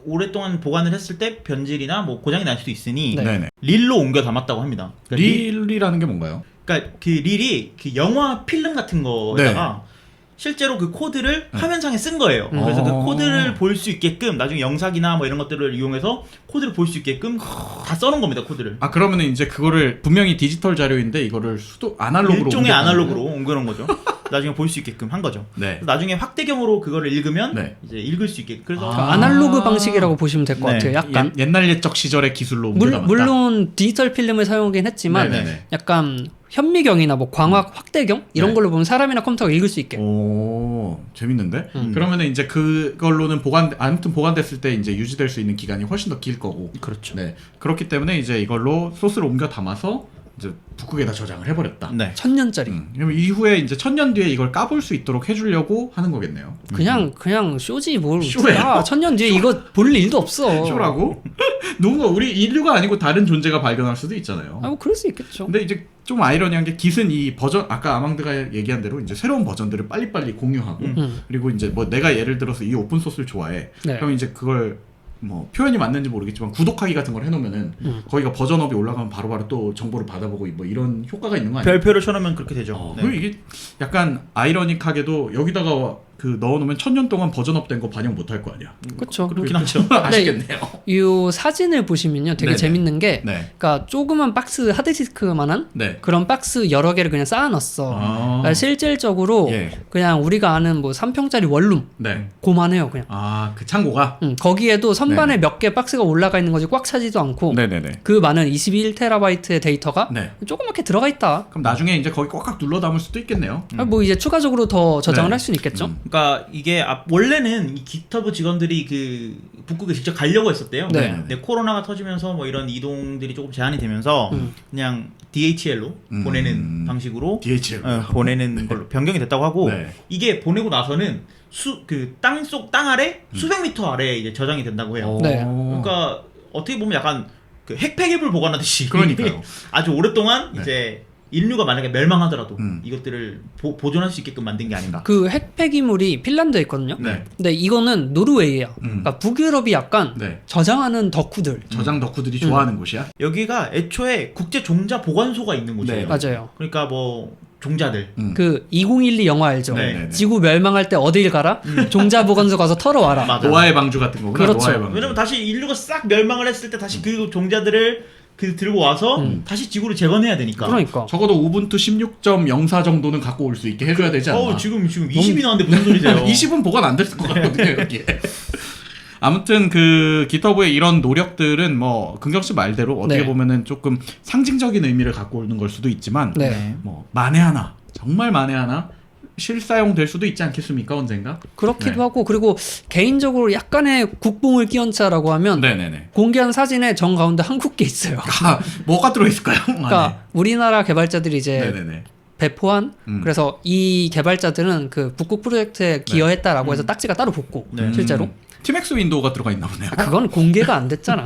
오랫동안 보관을 했을 때 변질이나 뭐 고장이 날 수도 있으니 네. 네네. 릴로 옮겨 담았다고 합니다. 그러니까 릴이라는 게 뭔가요? 그러니까 그 릴이 그 영화 필름 같은 거에다가 실제로 그 코드를 화면상에 쓴 거예요. 그래서 그 코드를 볼 수 있게끔 나중에 영상이나 뭐 이런 것들을 이용해서 코드를 볼 수 있게끔 다 써놓은 겁니다. 코드를. 아 그러면은 이제 그거를 분명히 디지털 자료인데 이거를 아날로그로 일종의 옮겨놓은 아날로그로 옮겨놓은 거죠. 나중에 볼 수 있게끔 한 거죠. 네. 그래서 나중에 확대경으로 그거를 읽으면 네. 이제 읽을 수 있게. 그래서 그 아날로그 방식이라고 보시면 될 것 네. 같아요. 약간 옛날 옛적 시절의 기술로 옮겨담았다. 물론 디지털 필름을 사용하긴 했지만 네네네. 약간 현미경이나 뭐 광학 확대경 이런 네. 걸로 보면 사람이나 컴퓨터가 읽을 수 있게. 오 재밌는데? 그러면은 이제 그걸로는 아무튼 보관됐을 때 이제 유지될 수 있는 기간이 훨씬 더 길 거고. 그렇죠. 네. 그렇기 때문에 이제 이걸로 소스를 옮겨 담아서 이제 북극에다 저장을 해버렸다. 네. 1000년짜리. 그러면 이후에 이제 1000년 뒤에 이걸 까볼 수 있도록 해주려고 하는 거겠네요. 그냥 쇼지 뭘. 쇼예요? 1000년 뒤에 이거 볼 일도 없어. 쇼라고? 누군가 우리 인류가 아니고 다른 존재가 발견할 수도 있잖아요. 아, 뭐 그럴 수 있겠죠. 근데 이제 좀 아이러니한 게 깃은 이 버전 아까 아망드가 얘기한 대로 이제 새로운 버전들을 빨리빨리 공유하고 그리고 이제 뭐 내가 예를 들어서 이 오픈 소스를 좋아해. 네. 그럼 이제 그걸 뭐 표현이 맞는지 모르겠지만 구독하기 같은 걸 해놓으면은 거기가 버전업이 올라가면 바로바로 또 정보를 받아보고 뭐 이런 효과가 있는 거 아니에요? 별표를 쳐놓으면 그렇게 되죠. 네. 그리고 이게 약간 아이러니하게도 여기다가 그 넣어놓으면 1000년 동안 버전업 된 거 반영 못 할 거 아니야. 그렇죠. 그렇긴 하죠. 아시겠네요. 이 사진을 보시면요 되게 네네. 재밌는 게 네. 그러니까 조그만 박스 하드디스크만한 네. 그런 박스 여러 개를 그냥 쌓아놨어. 그러니까 실질적으로 예. 그냥 우리가 아는 뭐 3평짜리 원룸 네. 고만해요 그냥. 아, 그 창고가? 거기에도 선반에 몇 개 박스가 올라가 있는 거지 꽉 차지도 않고 네네네. 그 많은 21TB의 데이터가 네. 조그맣게 들어가 있다. 그럼 나중에 이제 거기 꽉꽉 눌러 담을 수도 있겠네요. 뭐 이제 추가적으로 더 저장을 네. 할 수는 있겠죠. 그러니까 이게 원래는 이 깃허브 직원들이 그 북극에 직접 가려고 했었대요. 네. 근데 코로나가 터지면서 뭐 이런 이동들이 조금 제한이 되면서 그냥 DHL로 보내는 방식으로 DHL 보내는 걸로 변경이 됐다고 하고 네. 이게 보내고 나서는 그 땅 아래 수백 미터 아래에 이제 저장이 된다고 해요. 네. 그러니까 어떻게 보면 약간 그 핵폐기물 보관하듯이 그러니까요. 아주 오랫동안 네. 이제 인류가 만약에 멸망하더라도 음. 이것들을 보존할 수 있게끔 만든 게 아닌가. 그 핵폐기물이 핀란드에 있거든요. 네. 근데 이거는 노르웨이예요. 그러니까 북유럽이 약간 네. 저장하는 덕후들. 저장 덕후들이 좋아하는 곳이야. 여기가 애초에 국제 종자 보관소가 있는 곳이에요. 네. 맞아요. 그러니까 뭐 종자들. 그 2012 영화 알죠? 네. 지구 멸망할 때 어딜 가라? 종자 보관소 가서 털어와라. 맞아. 노아의 방주 같은 거구나. 그렇죠. 노아의 방주. 왜냐면 다시 인류가 싹 멸망을 했을 때 다시 그 종자들을 들고 와서 다시 지구를 재건해야 되니까. 그러니까. 적어도 우분투 16.04 정도는 갖고 올 수 있게 해줘야 되지 않나? 지금 20이 나왔는데 무슨 소리세요? 20은 보관 안 됐을 것 같거든요, 여기에. 아무튼 그 깃허브의 이런 노력들은 뭐 긍정 씨 말대로 어떻게 네. 보면은 조금 상징적인 의미를 갖고 오는 걸 수도 있지만 네. 뭐 만에 하나 정말 만에 하나 실사용될 수도 있지 않겠습니까 언젠가? 그렇기도 네. 하고 그리고 개인적으로 약간의 국뽕을 끼얹자라고 하면 네네네. 공개한 사진에 정 가운데 한국계 있어요. 아, 뭐가 들어있을까요? 그러니까 우리나라 개발자들이 이제 네네네. 배포한 그래서 이 개발자들은 그 북극 프로젝트에 기여했다라고 해서 딱지가 따로 붙고 네. 실제로 티맥스 윈도우가 들어가 있나 보네요. 그건 공개가 안 됐잖아.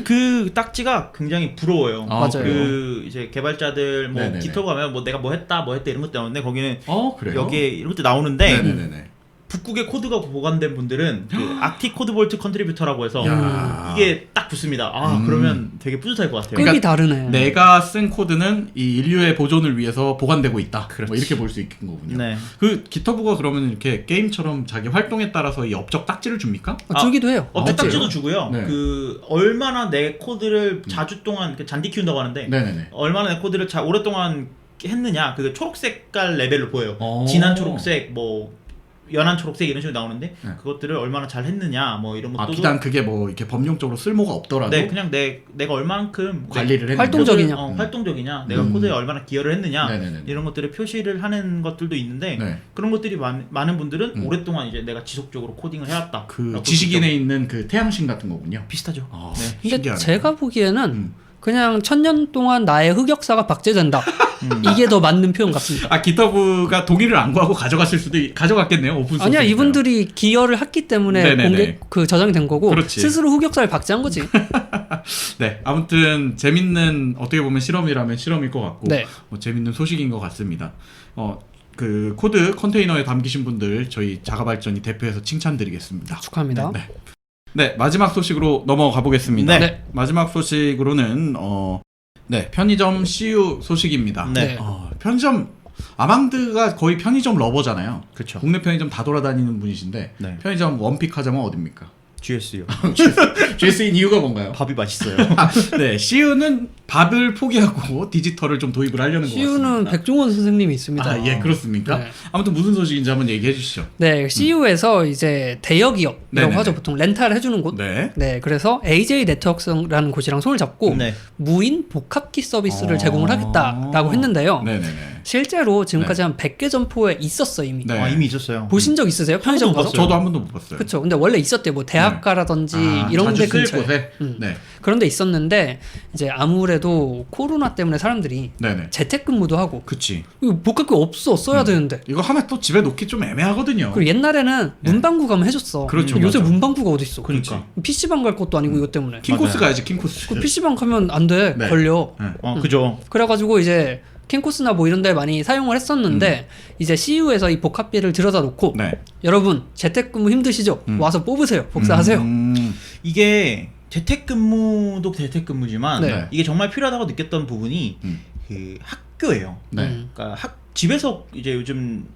그 딱지가 굉장히 부러워요. 아, 맞아요. 그 이제 개발자들 뭐 네네네. 깃허브 가면 뭐 내가 뭐 했다 이런 것도 나오는데 거기는 그래요? 여기에 이런 것도 나오는데 네네네. 북극의 코드가 보관된 분들은 그 악틱 코드볼트 컨트리뷰터라고 해서 야. 이게 딱 붙습니다. 그러면 되게 뿌듯할 것 같아요. 급이 다르네. 내가 쓴 코드는 이 인류의 보존을 위해서 보관되고 있다. 뭐 이렇게 볼 수 있는 거군요. 네. 그 깃허브가 그러면 이렇게 게임처럼 자기 활동에 따라서 이 업적 딱지를 줍니까? 주기도 해요. 업적 그래요? 딱지도 주고요. 네. 그 얼마나 내 코드를 자주 동안 잔디 키운다고 하는데 네네네. 얼마나 내 코드를 오랫동안 했느냐 그 초록 색깔 레벨로 보여요. 오. 진한 초록색 뭐 연한 초록색 이런 식으로 나오는데 네. 그것들을 얼마나 잘 했느냐 뭐 이런 것도 비단 그게 뭐 이렇게 법령적으로 쓸모가 없더라도 네 그냥 내가 얼만큼 관리를 했는데 활동적이냐. 활동적이냐 내가 코드에 얼마나 기여를 했느냐 네네네. 이런 것들을 표시를 하는 것들도 있는데 네. 그런 것들이 많은 분들은 오랫동안 이제 내가 지속적으로 코딩을 해왔다. 그 지식인에 있는 그 태양신 같은 거군요. 비슷하죠. 네. 근데 신기하네. 제가 보기에는 그냥 1000년 동안 나의 흑역사가 박제된다. 이게 더 맞는 표현 같습니다. 깃허브가 동의를 안 구하고 가져갔겠네요. 오픈 소스. 아니야 이분들이 기여를 했기 때문에 네네네. 공개 그 저장이 된 거고 그렇지. 스스로 흑역사를 박제한 거지. 네, 아무튼 재밌는 어떻게 보면 실험이라면 실험일 것 같고 네. 재밌는 소식인 것 같습니다. 그 코드 컨테이너에 담기신 분들 저희 자가발전이 대표해서 칭찬드리겠습니다. 축하합니다. 네. 네, 마지막 소식으로 넘어가 보겠습니다. 네. 마지막 소식으로는 편의점 CU 소식입니다. 네. 편의점 아망드가 거의 편의점 러버잖아요. 그렇죠. 국내 편의점 다 돌아다니는 분이신데 네. 편의점 원픽 하자면 어딥니까? GS요. GS인 이유가 뭔가요? 밥이 맛있어요. 네, CU는 밥을 포기하고 디지털을 좀 도입을 하려는 것 CU는 같습니다. 백종원 선생님이 있습니다. 예, 그렇습니까? 네. 아무튼 무슨 소식인지 한번 얘기해 주시죠. 네, CU에서 이제 대여기업이라고 네네네. 하죠. 보통 렌탈을 해주는 곳. 네. 네, 그래서 AJ 네트워크라는 곳이랑 손을 잡고 네. 무인 복합키 서비스를 제공을 하겠다라고 했는데요. 네네네. 실제로 지금까지 한 100개 점포에 있었어 이미. 네. 이미 있었어요. 보신 적 있으세요? 편의점 번도 가서? 없었어요. 저도 한 번도 못 봤어요. 그렇죠. 근데 원래 있었대요. 뭐 대학가라든지 이런 데 자주 쓸 근처에. 곳에. 음. 네. 그런 데 있었는데 이제 아무래도 코로나 때문에 사람들이 네네. 재택근무도 하고 그치. 이거 복합기 없어 써야 되는데. 이거 하나 또 집에 놓기 좀 애매하거든요. 그리고 옛날에는 문방구 가면 해줬어. 그렇죠, 요새 맞아. 문방구가 어디 있어? 그러니까. PC방 갈 것도 아니고 이것 때문에. 킹코스 맞아요. 가야지 킹코스. 그 PC방 가면 안 돼. 네. 걸려. 그죠. 그래가지고 이제 킹코스나 뭐 이런 데 많이 사용을 했었는데 이제 CU에서 이 복합비를 들여다 놓고 네. 여러분 재택근무 힘드시죠? 와서 뽑으세요. 복사하세요. 이게 재택근무도 재택근무지만 네. 이게 정말 필요하다고 느꼈던 부분이 음. 그 학교예요. 네. 그러니까 집에서 이제 요즘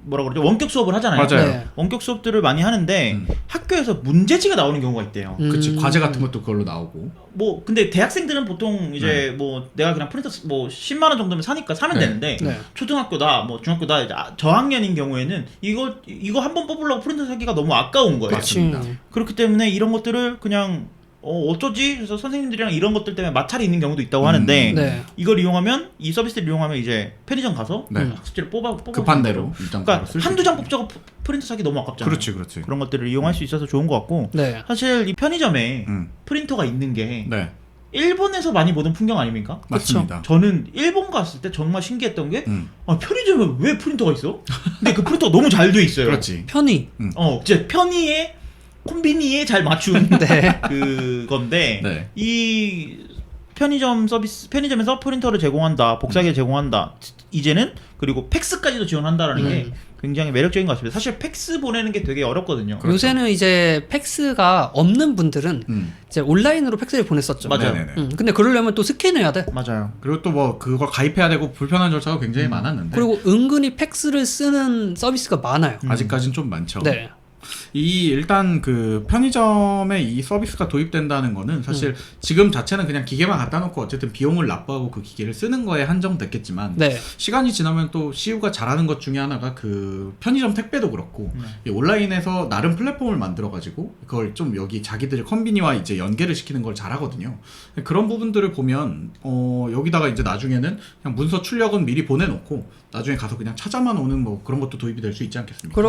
뭐라 그러죠? 원격 수업을 하잖아요. 맞아요. 네. 원격 수업들을 많이 하는데 학교에서 문제지가 나오는 경우가 있대요. 그치. 과제 같은 것도 그걸로 나오고. 뭐 근데 대학생들은 보통 이제 뭐 내가 그냥 프린터 뭐 10만 원 정도면 사니까 사면 네. 되는데 네. 초등학교다 뭐 중학교다 이제 저학년인 경우에는 이거 한 번 뽑으려고 프린터 사기가 너무 아까운 거예요. 그치. 맞습니다. 그렇기 때문에 이런 것들을 그냥 어쩌지? 그래서 선생님들이랑 이런 것들 때문에 마찰이 있는 경우도 있다고 하는데 네. 이걸 이용하면 이 서비스를 이용하면 이제 편의점 가서 네. 학습지를 뽑아 급한 대로 일단 그러니까 쓸수 한두 장 있게. 뽑자고 프린터 사기 너무 아깝잖아요. 그렇지. 그런 것들을 이용할 수 있어서 좋은 것 같고 네. 사실 이 편의점에 음. 프린터가 있는 게 네, 일본에서 많이 보던 풍경 아닙니까? 맞습니다. 저는 일본 갔을 때 정말 신기했던 게 음. 편의점에 왜 프린터가 있어? 근데 그 프린터가 너무 잘 돼 있어요. 그렇지. 편의. 진짜 편의에 콤비니에 잘 맞춘 네. 그건데 네. 이 편의점 서비스 편의점에서 프린터를 제공한다, 복사기를 제공한다. 이제는 그리고 팩스까지도 지원한다라는 게 굉장히 매력적인 것 같습니다. 사실 팩스 보내는 게 되게 어렵거든요. 그렇죠. 요새는 이제 팩스가 없는 분들은 이제 온라인으로 팩스를 보냈었죠. 맞아요. 네네네. 근데 그러려면 또 스캔해야 돼. 맞아요. 그리고 또 뭐 그거 가입해야 되고 불편한 절차가 굉장히 많았는데 그리고 은근히 팩스를 쓰는 서비스가 많아요. 아직까지는 좀 많죠. 네. 이 일단 그 편의점에 이 서비스가 도입된다는 거는 사실 지금 자체는 그냥 기계만 갖다 놓고 어쨌든 비용을 납부하고 그 기계를 쓰는 거에 한정됐겠지만 네. 시간이 지나면 또 CU가 잘하는 것 중에 하나가 그 편의점 택배도 그렇고 이 온라인에서 나름 플랫폼을 만들어 가지고 그걸 좀 여기 자기들의 컨비니와 이제 연계를 시키는 걸 잘하거든요. 그런 부분들을 보면 여기다가 이제 나중에는 그냥 문서 출력은 미리 보내놓고 나중에 가서 그냥 찾아만 오는 뭐 그런 것도 도입이 될 수 있지 않겠습니까?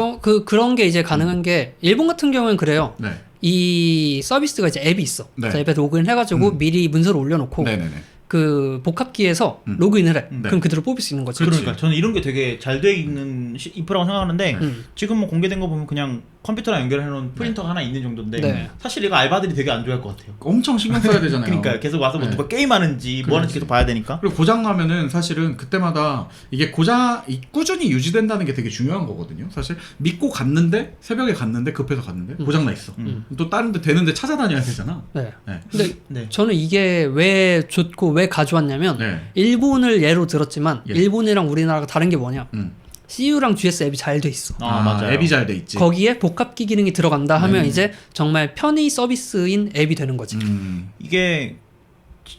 그런 게 이제 가능한 게 일본 같은 경우는 그래요. 네. 이 서비스가 이제 앱이 있어. 네. 그 앱에 로그인 해가지고 미리 문서를 올려놓고 네네네. 그 복합기에서 로그인을 해. 네. 그럼 그대로 뽑을 수 있는 거지. 그러니까 저는 이런 게 되게 잘 돼 있는 인프라고 생각하는데 지금 뭐 공개된 거 보면 그냥 컴퓨터랑 연결해 놓은 프린터가 하나 있는 정도인데 네. 사실 이거 알바들이 되게 안 좋아할 것 같아요. 엄청 신경 써야 되잖아요. 그러니까 계속 와서 뭐 네. 누가 게임하는지 뭐 하는지 그렇지. 계속 봐야 되니까. 그리고 고장 나면은 사실은 그때마다 이게 꾸준히 유지된다는 게 되게 중요한 거거든요. 사실 믿고 갔는데 새벽에 갔는데 급해서 갔는데 고장 나 있어. 또 다른데 되는데 찾아다녀야 되잖아. 네. 네. 근데 네. 저는 이게 왜 좋고 왜 가져왔냐면 네. 일본을 예로 들었지만 예. 일본이랑 우리나라가 다른 게 뭐냐? 음. CU랑 GS 앱이 잘 돼 있어. 맞아요. 앱이 잘 돼 있지. 거기에 복합기 기능이 들어간다 하면 네. 이제 정말 편의 서비스인 앱이 되는 거지. 이게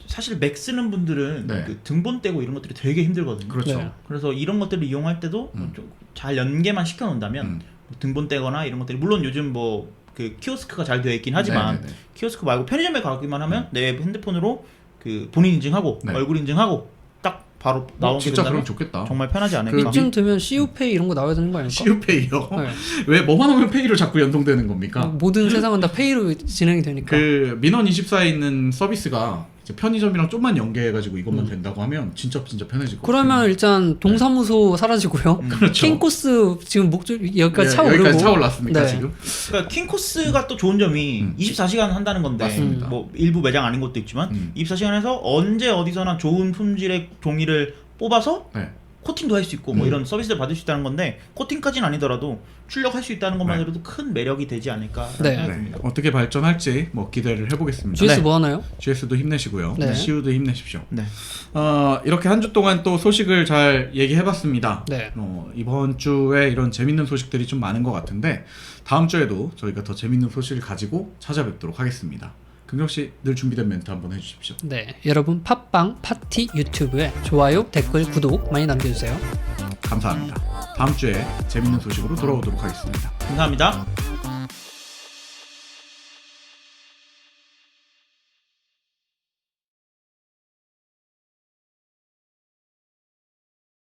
사실 맥 쓰는 분들은 네. 그 등본 떼고 이런 것들이 되게 힘들거든요. 그렇죠. 네. 그래서 이런 것들을 이용할 때도 좀 잘 연계만 시켜 놓는다면 뭐 등본 떼거나 이런 것들이 물론 요즘 뭐 그 키오스크가 잘 되어 있긴 하지만 네네네. 키오스크 말고 편의점에 가기만 하면 내 핸드폰으로 그 본인 인증하고 네. 얼굴 인증하고 딱 바로 나오게 진짜 된다면 그럼 좋겠다. 정말 편하지 않을까. 이쯤 되면 CU페이 이런 거 나와야 되는 거 아닐까? CU페이요? 네. 왜 뭐만 하면 페이로 자꾸 연동되는 겁니까? 모든 세상은 다 페이로 진행이 되니까. 그 민원24에 있는 서비스가 이제 편의점이랑 좀만 연계해가지고 이것만 된다고 하면 진짜 편해질 것 같아요. 그러면 일단 동사무소 사라지고요. 그렇죠. 킹코스 지금 여기까지 네, 차오르고. 여기까지 차올랐습니까 네. 지금? 그러니까 킹코스가 또 좋은 점이 24시간 한다는 건데 맞습니다. 뭐 일부 매장 아닌 것도 있지만 24시간에서 언제 어디서나 좋은 품질의 종이를 뽑아서 네. 코팅도 할 수 있고 뭐 이런 서비스를 받을 수 있다는 건데 코팅까지는 아니더라도 출력할 수 있다는 것만으로도 큰 매력이 되지 않을까 네. 생각합니다. 어떻게 발전할지 뭐 기대를 해보겠습니다. GS 네. 뭐 하나요? GS도 힘내시고요. 네. CU도 힘내십시오. 네. 이렇게 한 주 동안 또 소식을 잘 얘기해봤습니다. 네. 이번 주에 이런 재밌는 소식들이 좀 많은 것 같은데 다음 주에도 저희가 더 재밌는 소식을 가지고 찾아뵙도록 하겠습니다. 긍정씨 늘 준비된 멘트 한번 해주십시오. 네. 여러분 팟빵 파티 유튜브에 좋아요, 댓글, 구독 많이 남겨주세요. 감사합니다. 다음 주에 재밌는 소식으로 돌아오도록 하겠습니다. 감사합니다.